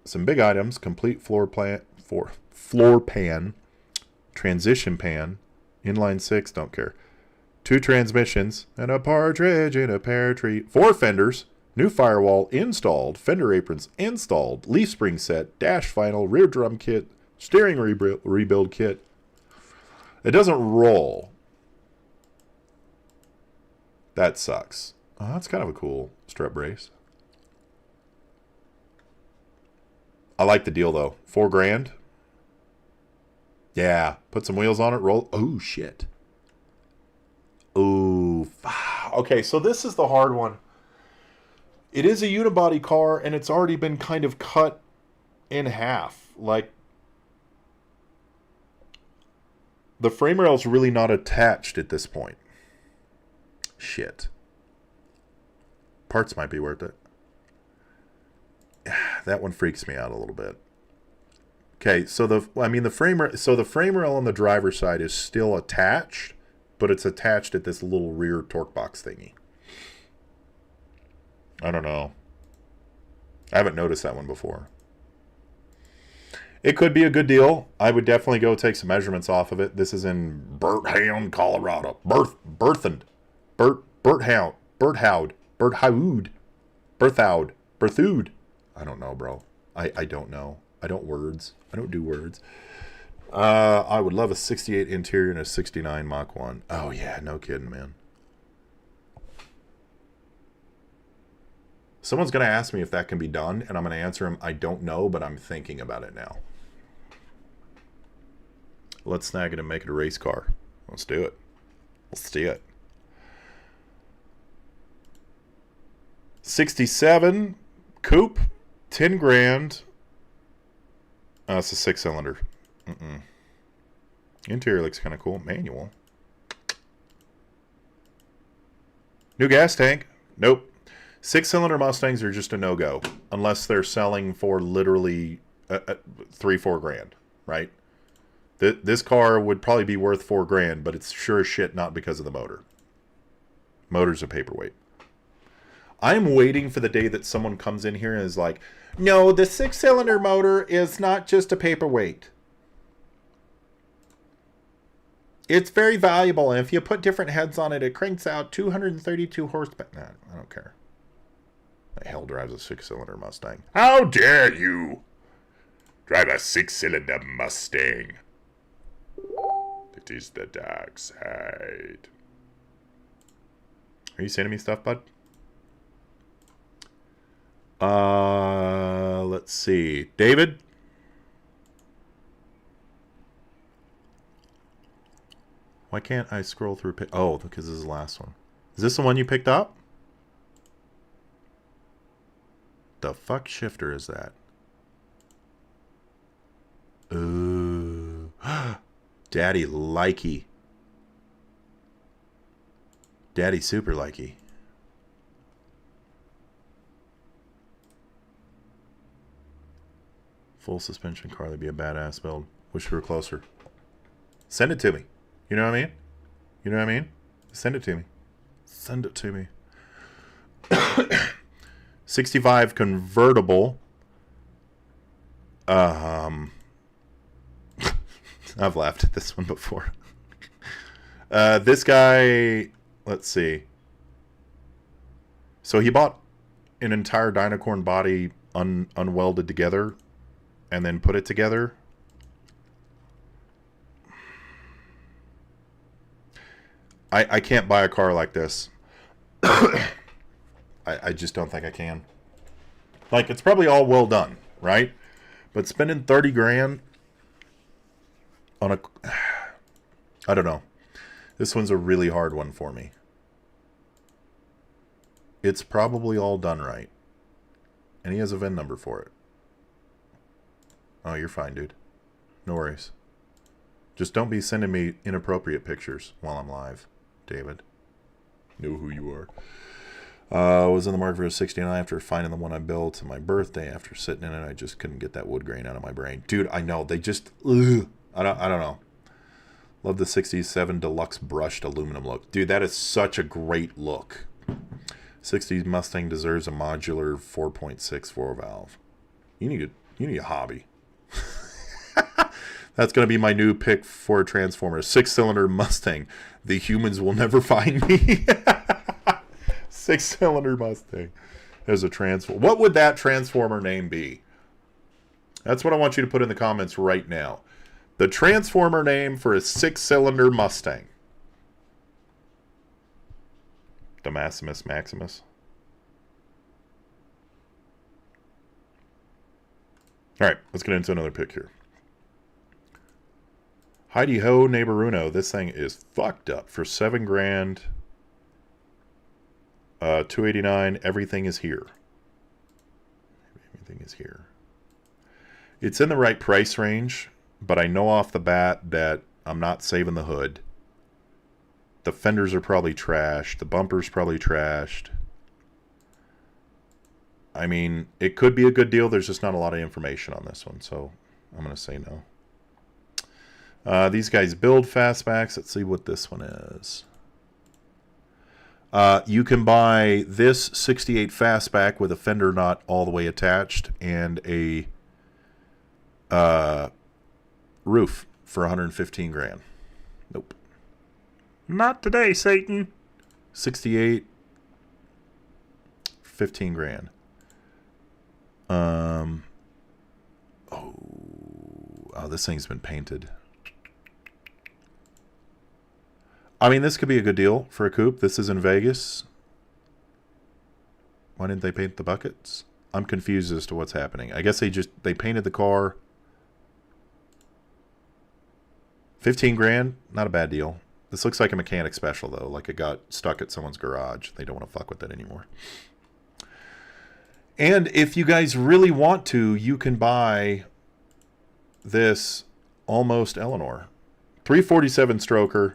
Some big items, complete floor pan, transition pan, inline 6, don't care. 2 transmissions, and a partridge in a pear tree. 4 fenders, new firewall installed, fender aprons installed, leaf spring set, dash vinyl, rear drum kit, steering rebuild kit. It doesn't roll. That sucks. Oh, that's kind of a cool strut brace. I like the deal though. $4 grand. Yeah. Put some wheels on it. Roll. Oh shit. Ooh. Okay, so this is the hard one. It is a unibody car and it's already been kind of cut in half. Like, the frame rail's really not attached at this point. Shit. Parts might be worth it. That one freaks me out a little bit. Okay, so the frame rail on the driver's side is still attached, but it's attached at this little rear torque box thingy. I don't know. I haven't noticed that one before. It could be a good deal. I would definitely go take some measurements off of it. This is in Berthoud, Colorado. Berthoud. I don't know, bro. I don't know. I don't words. I don't do words. I would love a 68 interior and a 69 Mach 1. Oh, yeah. No kidding, man. Someone's going to ask me if that can be done, and I'm going to answer them, I don't know, but I'm thinking about it now. Let's snag it and make it a race car. Let's do it. Let's do it. 67 coupe, 10 grand. It's a 6-cylinder. Interior looks kind of cool. Manual. New gas tank. Nope. 6-cylinder Mustangs are just a no-go unless they're selling for literally 3-4 grand, right? This car would probably be worth 4 grand, but it's sure as shit not because of the motor. Motor's a paperweight. I'm waiting for the day that someone comes in here and is like, no, the 6-cylinder motor is not just a paperweight. It's very valuable, and if you put different heads on it, it cranks out 232 horsepower. Nah, I don't care. The hell drives a 6-cylinder Mustang? How dare you drive a 6-cylinder Mustang? It is the dark side. Are you sending me stuff, bud? Let's see. David? Why can't I scroll through? Oh, because this is the last one. Is this the one you picked up? The fuck shifter is that? Ooh. Daddy likey. Daddy super likey. Full suspension car, that'd be a badass build. Wish we were closer. Send it to me. You know what I mean? You know what I mean? Send it to me. Send it to me. 65 convertible. I've laughed at this one before. This guy, let's see. So he bought an entire Dynacorn body unwelded together and then put it together. I can't buy a car like this. I just don't think I can. Like, it's probably all well done, right? But spending 30 grand on a... I don't know. This one's a really hard one for me. It's probably all done right. And he has a VIN number for it. Oh, you're fine, dude. No worries. Just don't be sending me inappropriate pictures while I'm live, David. Know who you are. I was in the market for a 69 after finding the one I built on my birthday. After sitting in it, I just couldn't get that wood grain out of my brain. Dude, I know. They just... Ugh. I don't know. Love the 67 Deluxe brushed aluminum look. Dude, that is such a great look. 60s Mustang deserves a modular 4.6 4-valve. You need a hobby. That's going to be my new pick for a Transformer. 6-cylinder Mustang. The humans will never find me. 6-cylinder Mustang. There's a Transformer. What would that Transformer name be? That's what I want you to put in the comments right now. The Transformer name for a 6-cylinder Mustang. The Maximus. All right, let's get into another pick here. Heidi ho, neighboruno. This thing is fucked up for 7 grand. 289. Everything is here. Everything is here. It's in the right price range, but I know off the bat that I'm not saving the hood. The fenders are probably trashed. The bumper's probably trashed. I mean, it could be a good deal. There's just not a lot of information on this one, so I'm going to say no. These guys build fastbacks. Let's see what this one is. You can buy this 68 fastback with a fender not all the way attached and a roof for 115 grand. Nope. Not today, Satan. 68, 15 grand. Oh, Oh, this thing's been painted. I mean, this could be a good deal for a coupe. This is in Vegas. Why didn't they paint the buckets? I'm confused as to what's happening. I guess they painted the car. 15 grand, not a bad deal. This looks like a mechanic special though, like it got stuck at someone's garage. They don't want to fuck with it anymore. And if you guys really want to, you can buy this almost Eleanor. 347 stroker,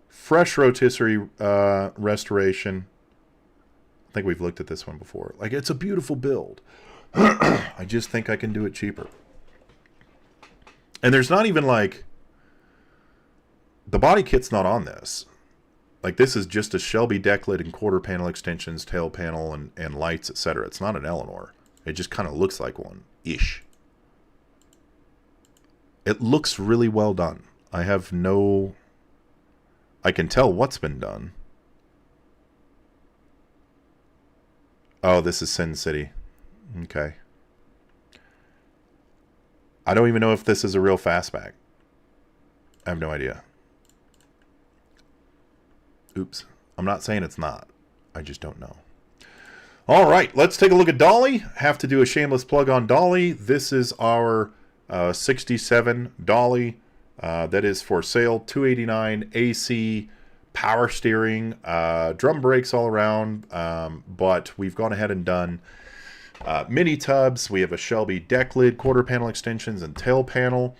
fresh rotisserie restoration. I think we've looked at this one before. Like, it's a beautiful build. I just think I can do it cheaper. And there's not even like, the body kit's not on this. Like, this is just a Shelby deck lid and quarter panel extensions, tail panel, and lights, etc. It's not an Eleanor. It just kind of looks like one-ish. It looks really well done. I can tell what's been done. Oh, this is Sin City. Okay. I don't even know if this is a real fastback. I have no idea. Oops. I'm not saying it's not. I just don't know. All right, let's take a look at Dolly. Have to do a shameless plug on Dolly. This is our 67 Dolly. That is for sale. $289 AC, power steering, drum brakes all around. But we've gone ahead and done mini tubs. We have a Shelby deck lid, quarter panel extensions, and tail panel.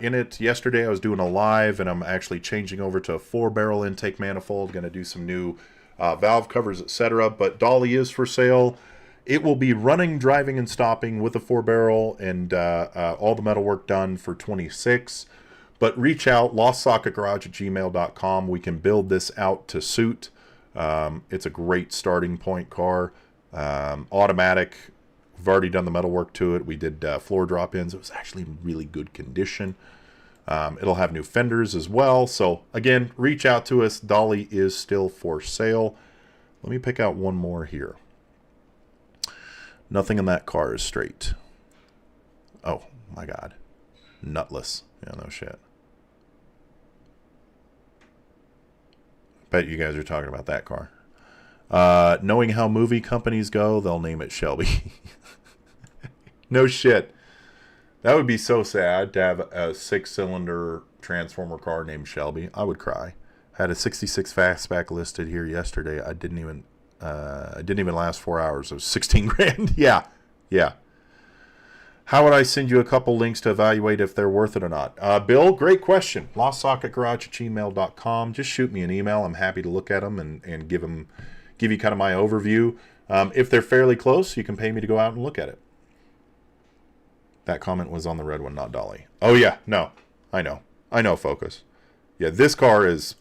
In it yesterday I was doing a live, and I'm actually changing over to a 4-barrel intake manifold. Going to do some new valve covers, etc. But Dolly is for sale. It will be running, driving, and stopping with a 4-barrel and all the metal work done for $26. But reach out, LostSocketGarage@gmail.com. We can build this out to suit. It's a great starting point car. Automatic. We've already done the metal work to it. We did floor drop-ins. It was actually in really good condition. It'll have new fenders as well. So, again, reach out to us. Dolly is still for sale. Let me pick out one more here. Nothing in that car is straight. Oh, my God. Nutless. Yeah, no shit. Bet you guys are talking about that car. Knowing how movie companies go, they'll name it Shelby. No shit. That would be so sad to have a 6-cylinder transformer car named Shelby. I would cry. I had a 66 fastback listed here yesterday. I didn't even last 4 hours. It was 16 grand. Yeah. How would I send you a couple links to evaluate if they're worth it or not? Bill, great question. LostSocketGarage@gmail.com. Just shoot me an email. I'm happy to look at them and give you kind of my overview. If they're fairly close, you can pay me to go out and look at it. That comment was on the red one, not Dolly. Oh, yeah. No. I know, Focus. Yeah, this car's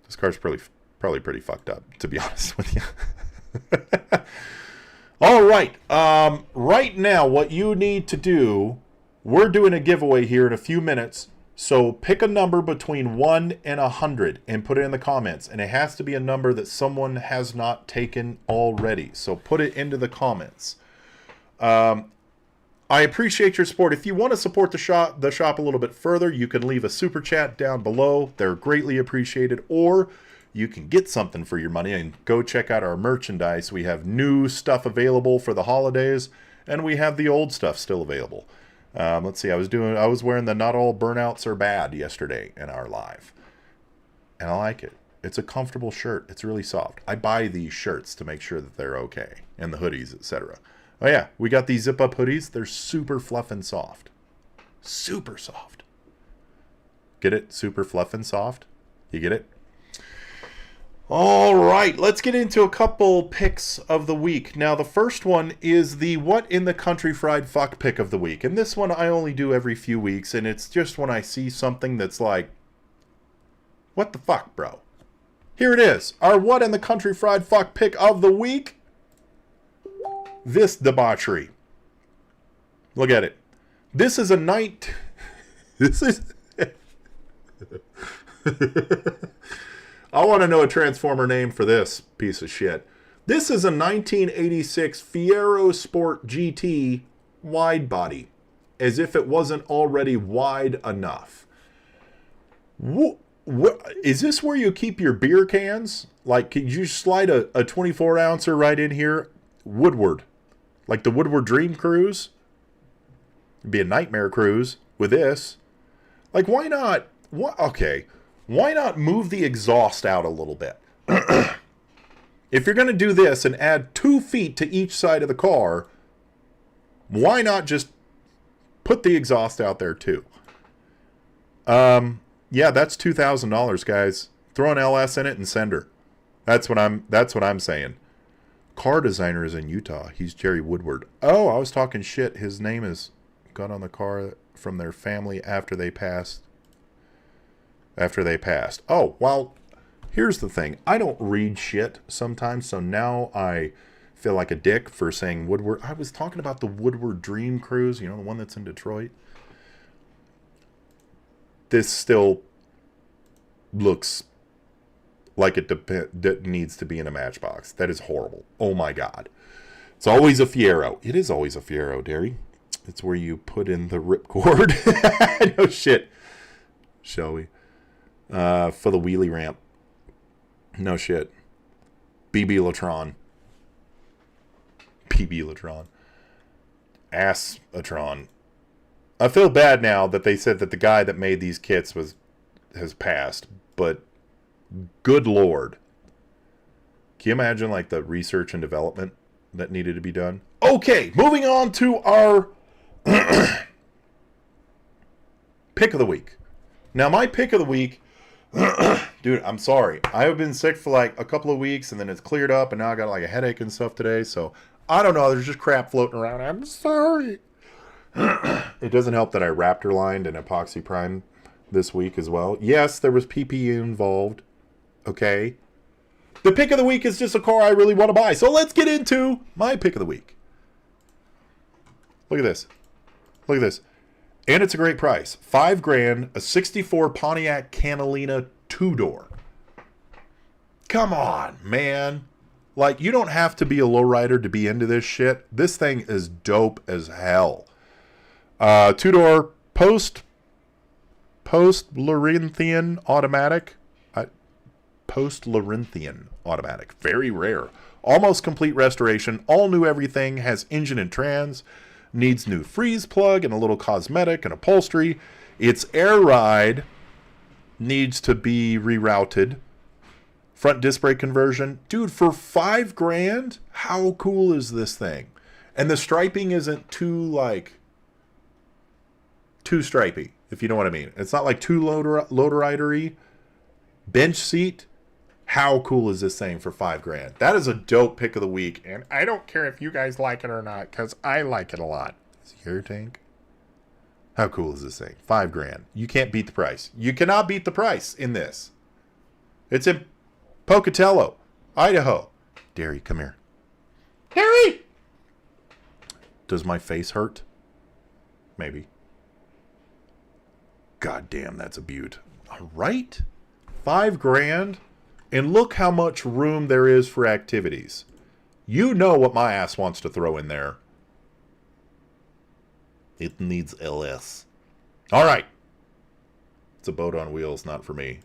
probably pretty fucked up, to be honest with you. All right. Right now, what you need to do, we're doing a giveaway here in a few minutes. So pick a number between 1 and 100 and put it in the comments. And it has to be a number that someone has not taken already. So put it into the comments. I appreciate your support. If you want to support the shop a little bit further, you can leave a super chat down below. They're greatly appreciated. Or you can get something for your money and go check out our merchandise. We have new stuff available for the holidays, and we have the old stuff still available. Let's see. I was wearing the Not All Burnouts Are Bad yesterday in our live, and I like it. It's a comfortable shirt. It's really soft. I buy these shirts to make sure that they're okay, and the hoodies, etc. Oh yeah, we got these zip-up hoodies. They're super fluff and soft. Super soft. Get it? Super fluff and soft? You get it? All right, let's get into a couple picks of the week. Now, the first one is the What in the Country Fried Fuck pick of the week. And this one I only do every few weeks, and it's just when I see something that's like, what the fuck, bro? Here it is, our What in the Country Fried Fuck pick of the week. This debauchery. Look at it. This is a night. This is. I want to know a Transformer name for this piece of shit. This is a 1986 Fiero Sport GT wide body. as if it wasn't already wide enough. Is this where you keep your beer cans? Like, could you slide a 24-ouncer right in here? Woodward. Like the Woodward Dream Cruise? It'd be a nightmare cruise with this. Like, why not? Okay. Why not move the exhaust out a little bit? If you're going to do this and add 2 feet to each side of the car, why not just put the exhaust out there too? Yeah, that's $2,000, guys. Throw an LS in it and send her. That's what I'm saying. Car designer is in Utah. He's Jerry Woodward. Oh, I was talking shit. His name is got on the car from their family after they passed. Oh, well, here's the thing. I don't read shit sometimes, so now I feel like a dick for saying Woodward. I was talking about the Woodward Dream Cruise, you know, the one that's in Detroit. This still looks like it needs to be in a Matchbox. That is horrible. Oh my God. It's always a Fiero. It is always a Fiero, Derry. It's where you put in the ripcord. No shit. Shall we? For the wheelie ramp. No shit. BB Latron. BB Latron. Ass-atron. I feel bad now that they said that the guy that made these kits has passed, but good Lord. Can you imagine like the research and development that needed to be done? Okay, moving on to our pick of the week. Now my pick of the week, dude, I'm sorry. I have been sick for like a couple of weeks and then it's cleared up and now I got like a headache and stuff today, so I don't know, there's just crap floating around. I'm sorry. It doesn't help that I Raptor lined and epoxy primed this week as well. Yes, there was PPE involved. Okay. The pick of the week is just a car I really want to buy. So let's get into my pick of the week. Look at this. Look at this. And it's a great price. $5,000, a 64 Pontiac Catalina 2-door. Come on, man. Like, you don't have to be a lowrider to be into this shit. This thing is dope as hell. 2-door post-Laurenthian automatic. Post-Laurenthian automatic. Very rare. Almost complete restoration. All new everything. Has engine and trans. Needs new freeze plug and a little cosmetic and upholstery. Its air ride needs to be rerouted. Front disc brake conversion. Dude, for $5,000, how cool is this thing? And the striping isn't too stripy, if you know what I mean. It's not like too loader-ridery. Bench seat. How cool is this thing for $5,000? That is a dope pick of the week, and I don't care if you guys like it or not, because I like it a lot. Is it your tank? How cool is this thing? $5,000. You can't beat the price. You cannot beat the price in this. It's in Pocatello, Idaho. Derry, come here. Derry! Does my face hurt? Maybe. God damn, that's a beaut. All right. $5,000. And look how much room there is for activities. You know what my ass wants to throw in there. It needs LS. All right. It's a boat on wheels, not for me.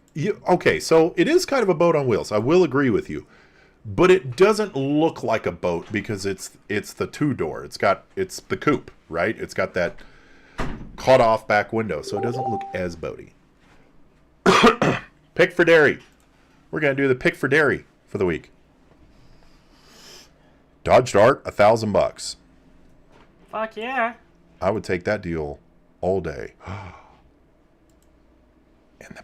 Okay, so it is kind of a boat on wheels. I will agree with you. But it doesn't look like a boat because it's the 2-door. It's the coupe, right? It's got that cut off back window, so it doesn't look as boaty. Pick for Derry. We're going to do the pick for Derry for the week. Dodge Dart, $1,000. Fuck yeah. I would take that deal all day. And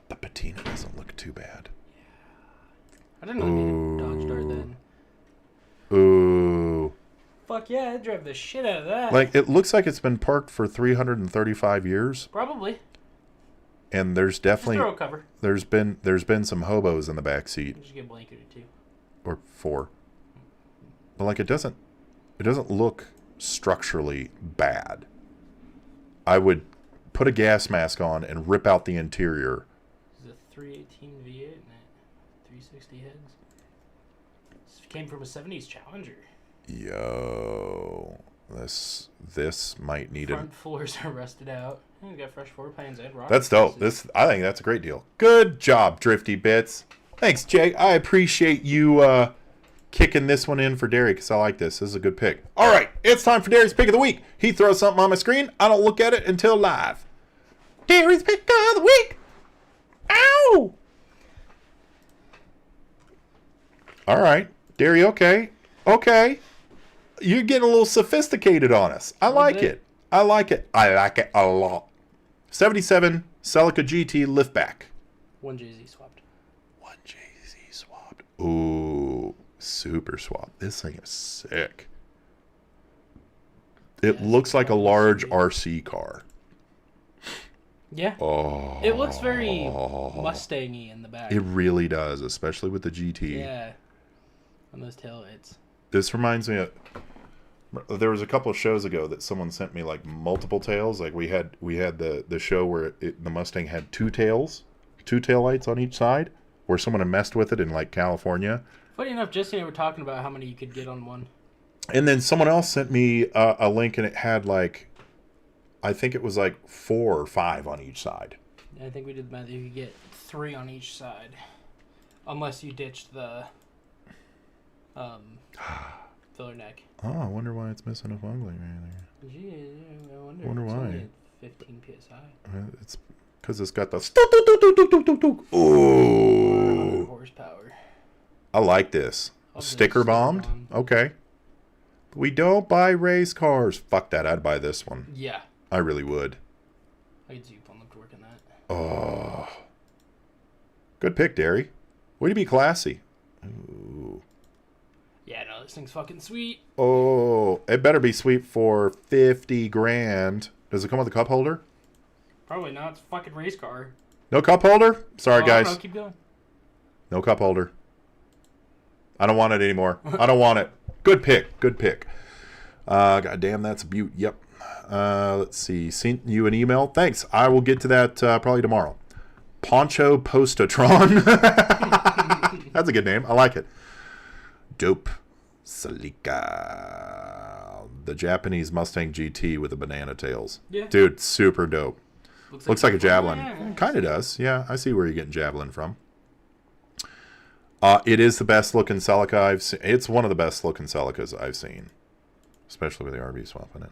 the patina doesn't look too bad. I didn't know you Dodge Dart then. Ooh. Fuck yeah, I'd drive the shit out of that. Like, it looks like it's been parked for 335 years. Probably. And there's definitely just throw a cover. There's been some hobos in the back seat. Just get a blanket or two. Or 4. But like it doesn't look structurally bad. I would put a gas mask on and rip out the interior. This is a 318 V8 and 360 heads. This came from a 70s Challenger. Yo. This might need Front floors are rusted out. We got fresh floor plans and rock. That's dope. I think that's a great deal. Good job, Drifty Bits. Thanks, Jake. I appreciate you kicking this one in for Derry because I like this. This is a good pick. All right, it's time for Derry's pick of the week. He throws something on my screen. I don't look at it until live. Derry's pick of the week. Ow! All right, Derry. Okay. You're getting a little sophisticated on us. I like it. I like it a lot. 77 Celica GT liftback. One JZ swapped. Ooh, super swap. This thing is sick. It looks like a large RC car. Yeah. Oh. It looks very Mustang-y in the back. It really does, especially with the GT. Yeah. On those taillights. This reminds me of... There was a couple of shows ago that someone sent me like multiple tails. Like we had the show where the Mustang had two taillights on each side, where someone had messed with it in like California. Funny enough, Jesse and I were talking about how many you could get on one. And then someone else sent me a link, and it had like, I think it was like 4 or 5 on each side. I think we did the math. You could get 3 on each side, unless you ditched the filler neck. Oh, I wonder why it's missing a fungling right there. Yeah, I wonder. Wonder it's why. only at 15 psi. It's because it's got the... Ooh. Horsepower. I like this. Sticker bombed? Okay. We don't buy race cars. Fuck that. I'd buy this one. Yeah. I really would. I could see you pulling up to work in that. Oh. Good pick, Derry. Way to be classy. Ooh. Yeah, no, this thing's fucking sweet. Oh, it better be sweet for 50 grand. Does it come with a cup holder? Probably not. It's a fucking race car. No cup holder? Sorry, guys. No, keep going. No cup holder. I don't want it anymore. I don't want it. Good pick. Good pick. God damn, that's a beaut. Yep. Let's see. Sent you an email. Thanks. I will get to that probably tomorrow. Poncho Postatron. That's a good name. I like it. Dope. Celica. The Japanese Mustang GT with the banana tails. Yeah. Dude, super dope. Looks like a Javelin. Yeah. Kind of does. Yeah, I see where you're getting Javelin from. It is the best looking Celica I've seen. It's one of the best looking Celicas I've seen. Especially with the RV swap in it.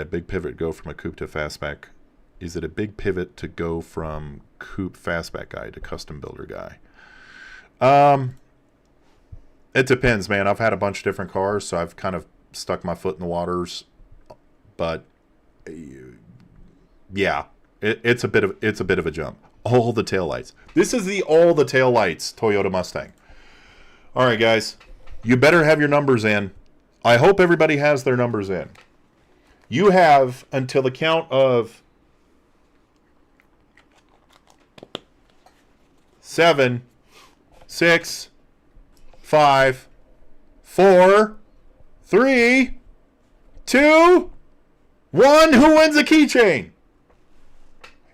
Big pivot go from a coupe to fastback. Is it a big pivot to go from coupe fastback guy to custom builder guy? It depends, man. I've had a bunch of different cars, so I've kind of stuck my foot in the waters. But yeah, it's a bit of a jump. All the taillights. This is the all the taillights Toyota Mustang. All right, guys, you better have your numbers in. I hope everybody has their numbers in. You have until the count of 7, 6, 5, 4, 3, 2, 1. Who wins a keychain?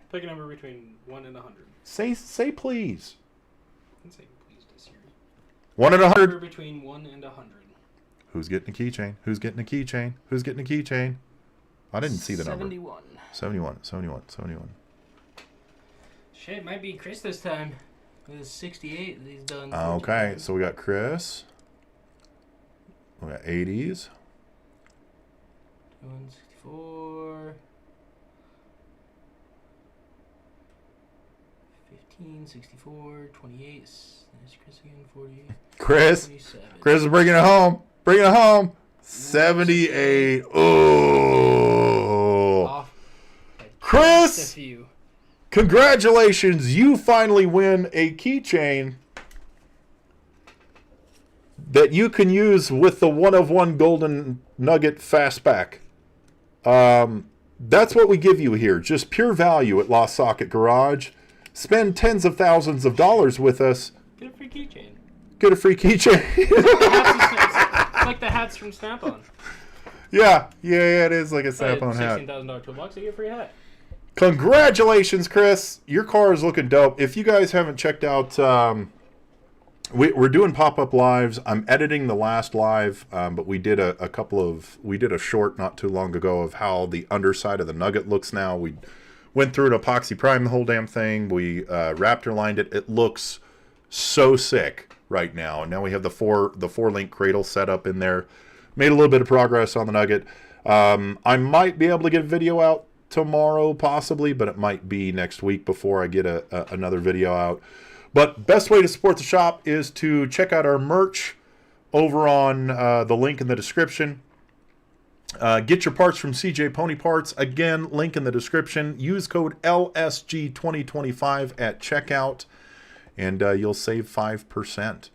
Pick a number between 1 and 100. Say please. I can say please this year. 1 and 100. Number between 1 and 100. Who's getting a keychain? Who's getting a keychain? Who's getting a keychain? I didn't see the number. 71. 71. Shit, it might be Chris this time. With his 68 that he's done. Okay, so we got Chris. We got 80s. 164. 15, 64, 28. There's Chris again, 48. Chris. 27. Chris is bringing it home. 78. Oh. Off by Chris! just a few. Congratulations. You finally win a keychain that you can use with the one-of-one golden nugget fastback. That's what we give you here. Just pure value at Lost Socket Garage. Spend tens of thousands of dollars with us. Get a free keychain. Get a free keychain. It's like the hats from Snap-on. Yeah, it is like a Snap-on hat. $16,000 toolbox, you get a free hat. Congratulations, Chris. Your car is looking dope. If you guys haven't checked out we're doing pop-up lives. I'm editing the last live, but we did we did a short not too long ago of how the underside of the Nugget looks now. We went through an epoxy prime the whole damn thing. We Raptor lined it. It looks so sick right now. And now we have the four link cradle set up in there. Made a little bit of progress on the Nugget. I might be able to get a video out tomorrow possibly, but it might be next week before I get another video out. But best way to support the shop is to check out our merch over on the link in the description. Get your parts from CJ Pony Parts. Again, link in the description. Use code LSG2025 at checkout, and you'll save 5%,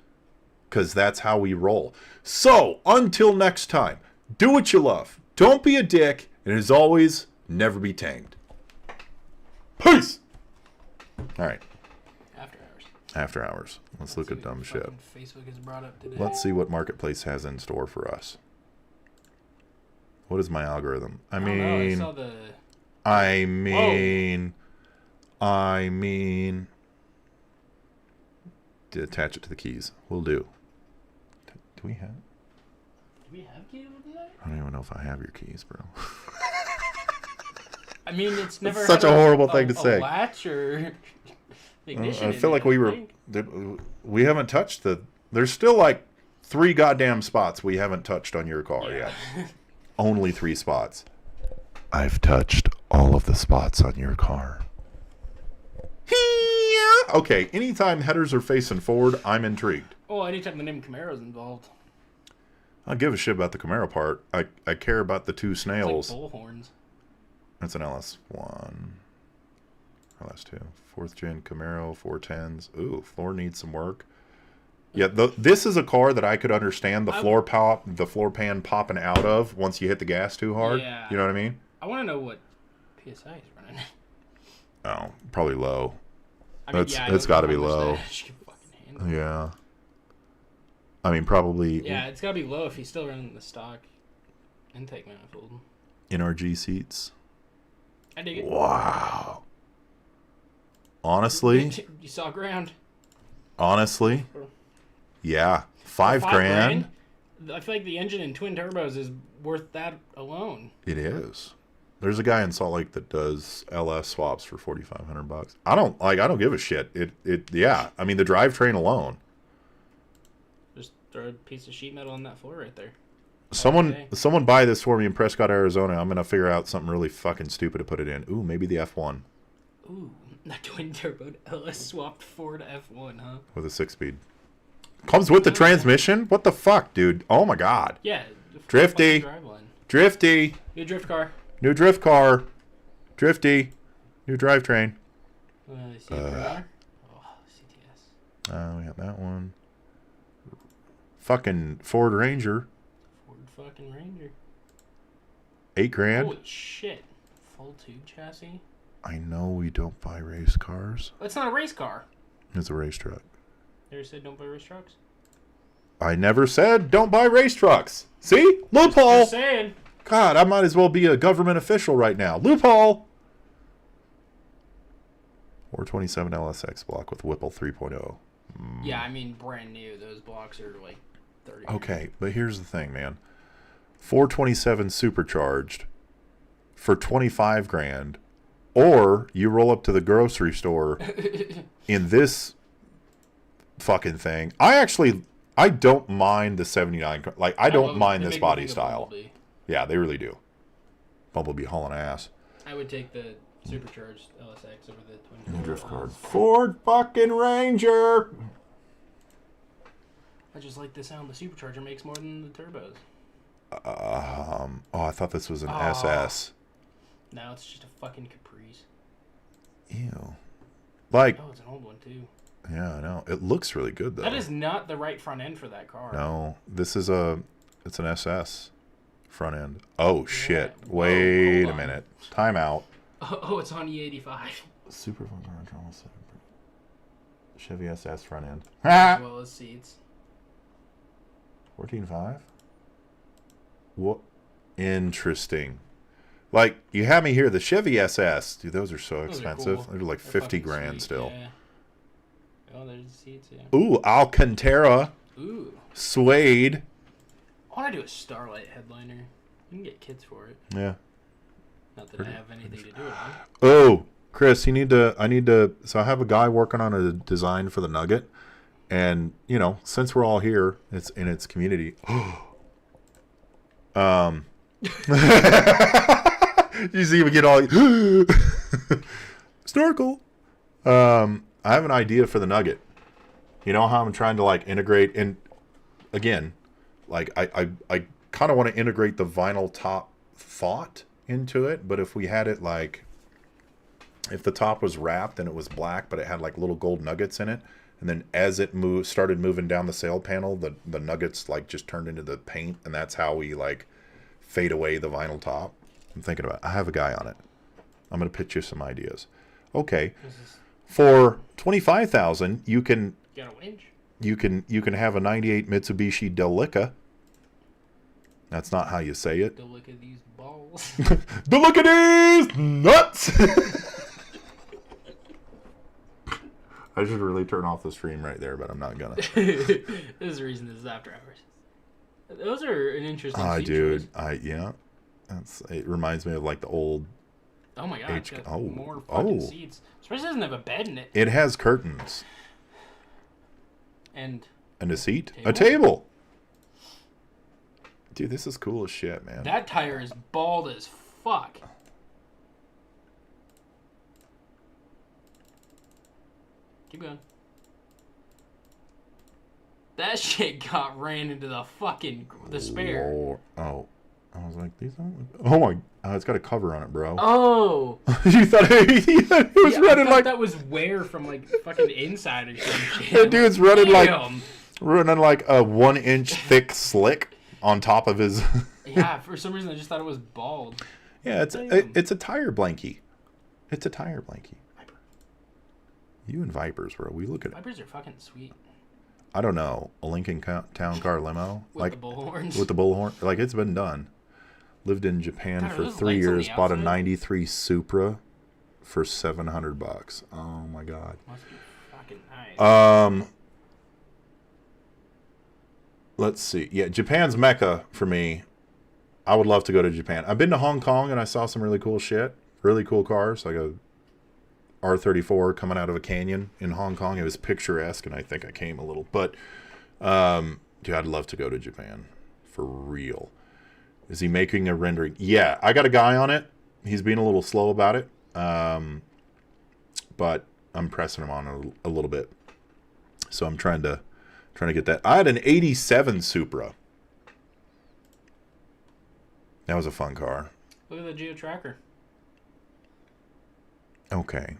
because that's how we roll. So, until next time, do what you love. Don't be a dick, and as always, never be tamed. Peace! All right. After hours. Let's look at dumb shit. Facebook has brought up today. Let's see what Marketplace has in store for us. What is my algorithm? I mean, to attach it to the keys. We'll do. Do we have keys with that? I don't even know if I have your keys, bro. I mean, it's never such a horrible thing to say. Latch or ignition. I feel like we haven't touched there's still like 3 goddamn spots we haven't touched on your car yet. Only 3 spots. I've touched all of the spots on your car. Okay, anytime headers are facing forward, I'm intrigued. Oh, anytime the name Camaro's involved. I don't give a shit about the Camaro part. I care about the 2 snails. It's like bull horns. That's an LS1. LS2. 4th gen Camaro, 410s. Ooh, floor needs some work. Yeah, this is a car that I could understand the floor pan popping out of once you hit the gas too hard. Yeah. You know what I mean? I want to know what PSI is running. Oh, probably low. It's got to be low. Yeah. I mean, probably. Yeah, it's got to be low if he's still running the stock intake manifold. NRG seats. I dig it. Wow. Honestly. You saw ground. Honestly. Yeah. $5 grand. I feel like the engine in twin turbos is worth that alone. It is. There's a guy in Salt Lake that does LS swaps for $4,500. I don't give a shit. Yeah. I mean, the drivetrain alone. Just throw a piece of sheet metal on that floor right there. Someone buy this for me in Prescott, Arizona. I'm gonna figure out something really fucking stupid to put it in. Ooh, maybe the F1. Ooh, not twin turbo LS swapped Ford F1, huh? With a 6-speed. Comes with the transmission? What the fuck, dude? Oh my god. Yeah. Drifty. Drifty. New drift car. New drift car. Drifty. New drivetrain. CTS. Oh, CTS. Oh, we got that one. Fucking Ford Ranger. Ford fucking Ranger. $8 grand. Holy shit. Full tube chassis. I know we don't buy race cars. It's not a race car. It's a race truck. You ever said don't buy race trucks? I never said don't buy race trucks. See? Loophole. Just saying. God, I might as well be a government official right now. Loophole. 427 LSX block with Whipple 3.0. Yeah, I mean brand new. Those blocks are like 30. Okay, but here's the thing, man. 427 supercharged for 25 grand, or you roll up to the grocery store in this fucking thing. I don't mind the 79. Like, I don't mind this body style. Bumblebee. Yeah, they really do. Bumblebee hauling ass. I would take the supercharged LSX over the twin. Drift card. Ford fucking Ranger. I just like the sound the supercharger makes more than the turbos. Oh, I thought this was an SS. No, it's just a fucking Caprice. Ew. Like. Oh, it's an old one too. Yeah, I know. It looks really good though. That is not the right front end for that car. No, it's an SS front end. Oh shit! Yeah. Wait a minute. Time out. Oh, it's on E85. Super fun car. Chevy SS front end. As well as seats. 14.5. What? Interesting. Like, you have me here. The Chevy SS, dude, those are so expensive. Cool. They're like 50 grand sweet, still. Yeah. Oh, there's the seats, yeah. Ooh, Alcantara. Ooh. Suede. I want to do a Starlight headliner. You can get kits for it. Yeah. Not that I have anything to do with it. Oh, Chris, I need to, so I have a guy working on a design for the Nugget. And, you know, since we're all here, it's in its community. You see, we get all snorkel. I have an idea for the Nugget. You know how I'm trying to like integrate, and again, like I kind of want to integrate the vinyl top thought into it, but if we had it like, if the top was wrapped and it was black, but it had like little gold nuggets in it, and then as it started moving down the sail panel, the nuggets like just turned into the paint, and that's how we like fade away the vinyl top. I'm thinking about it. I have a guy on it. I'm gonna pitch you some ideas. Okay, for $25,000, you can Got a winch? you can have a '98 Mitsubishi Delica. That's not how you say it. Go look at these balls. The look at these nuts. I should really turn off the stream right there, but I'm not gonna. There's a reason this is after hours. Those are an interesting seat Dude, choice. Yeah. It reminds me of like the old. Oh my god, it's got Oh, more fucking seats. Especially doesn't have a bed in it. It has curtains And a seat, table? a table. Dude, this is cool as shit, man. that tire is bald as fuck. Keep going. That shit ran into the fucking spare. Lord. Oh, I was like, these don't look. Oh my! It's got a cover on it, bro. Oh. You thought it was Yeah, running I thought like that was wear from like fucking inside or some shit. that dude's running Damn. running like a 1-inch thick slick on top of his. Yeah, for some reason I just thought it was bald. Yeah, it's a tire blankie. It's a tire blankie. Viper. You and Vipers, bro. We look at it. Vipers are fucking sweet. I don't know, a Lincoln Town Car limo, With like the bullhorns. with the bullhorn, like it's been done. Lived in Japan God, are for those 3 lights on years. the Bought a outside? '93 Supra for $700. Oh my god. Must be fucking nice. Let's see. Yeah, Japan's Mecca for me. I would love to go to Japan. I've been to Hong Kong and I saw some really cool shit. Really cool cars, like a R34 coming out of a canyon in Hong Kong. It was picturesque, and I think I came a little. But, dude, I'd love to go to Japan. For real. Is he making a rendering? Yeah, I got a guy on it. He's being a little slow about it. But I'm pressing him on a little bit. So I'm trying to get that. I had an 87 Supra. That was a fun car. Look at the Geo Tracker. Okay.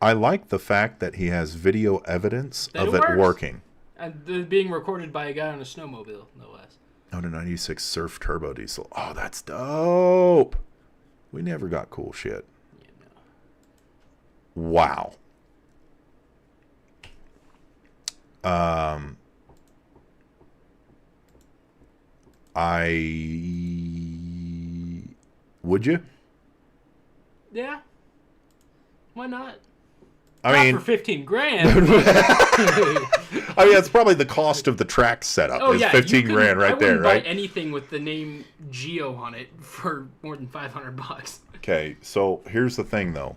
I like the fact that he has video evidence That of it it works. working. And they're being recorded by a guy on a snowmobile, no less. Oh, the 96 Surf Turbo Diesel. Oh, that's dope. We never got cool shit. Yeah, no. Wow. Would you? Yeah. Why not? I Not mean, for 15 grand. I mean, that's probably the cost of the track setup. Oh is yeah, 15 you couldn't- grand right I there, wouldn't right? buy anything with the name Geo on it for more than $500. Okay, so here's the thing, though.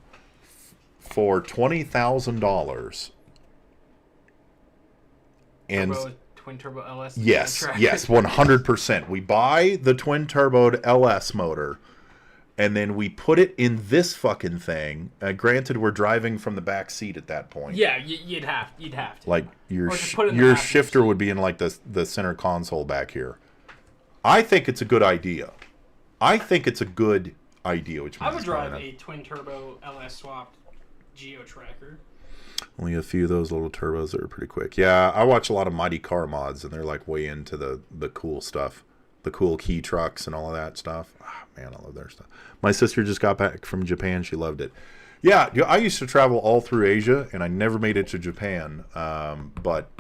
For $20,000, and Twin turbo LS. yes, track. yes, 100%. We buy the twin turboed LS motor, and then we put it in this fucking thing. Granted, we're driving from the back seat at that point. Yeah, you'd have to. Like your Or just put it in the your passenger shifter seat. would be in like the center console back here. I think it's a good idea. Which I means would it's drive probably a twin turbo LS swapped Geo Tracker. only a few of those little turbos that are pretty quick. Yeah, I watch a lot of Mighty Car mods, and they're like way into the cool stuff, the cool key trucks and all of that stuff. Ah, man, I love their stuff. My sister just got back from Japan. She loved it. Yeah, I used to travel all through Asia, and I never made it to Japan. But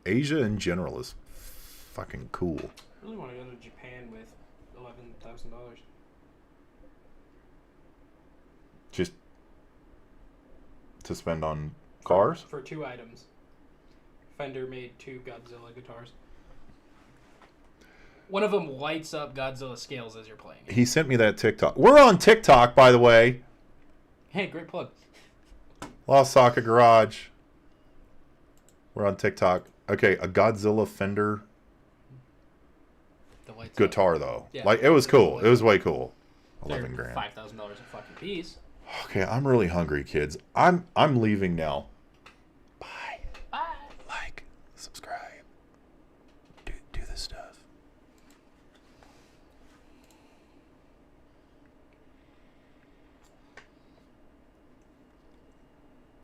Asia in general is fucking cool. I really want to go to Japan with $11,000. to spend on cars? For 2 items. Fender made 2 Godzilla guitars. One of them lights up Godzilla scales as you're playing. He sent me that TikTok. We're on TikTok, by the way. Hey, great plug. Lost Socket Garage. We're on TikTok. Okay, a Godzilla Fender guitar, though. Yeah, like, it was cool. It was way cool. $11 grand. $5,000 a fucking piece. Okay, I'm really hungry, kids. I'm leaving now.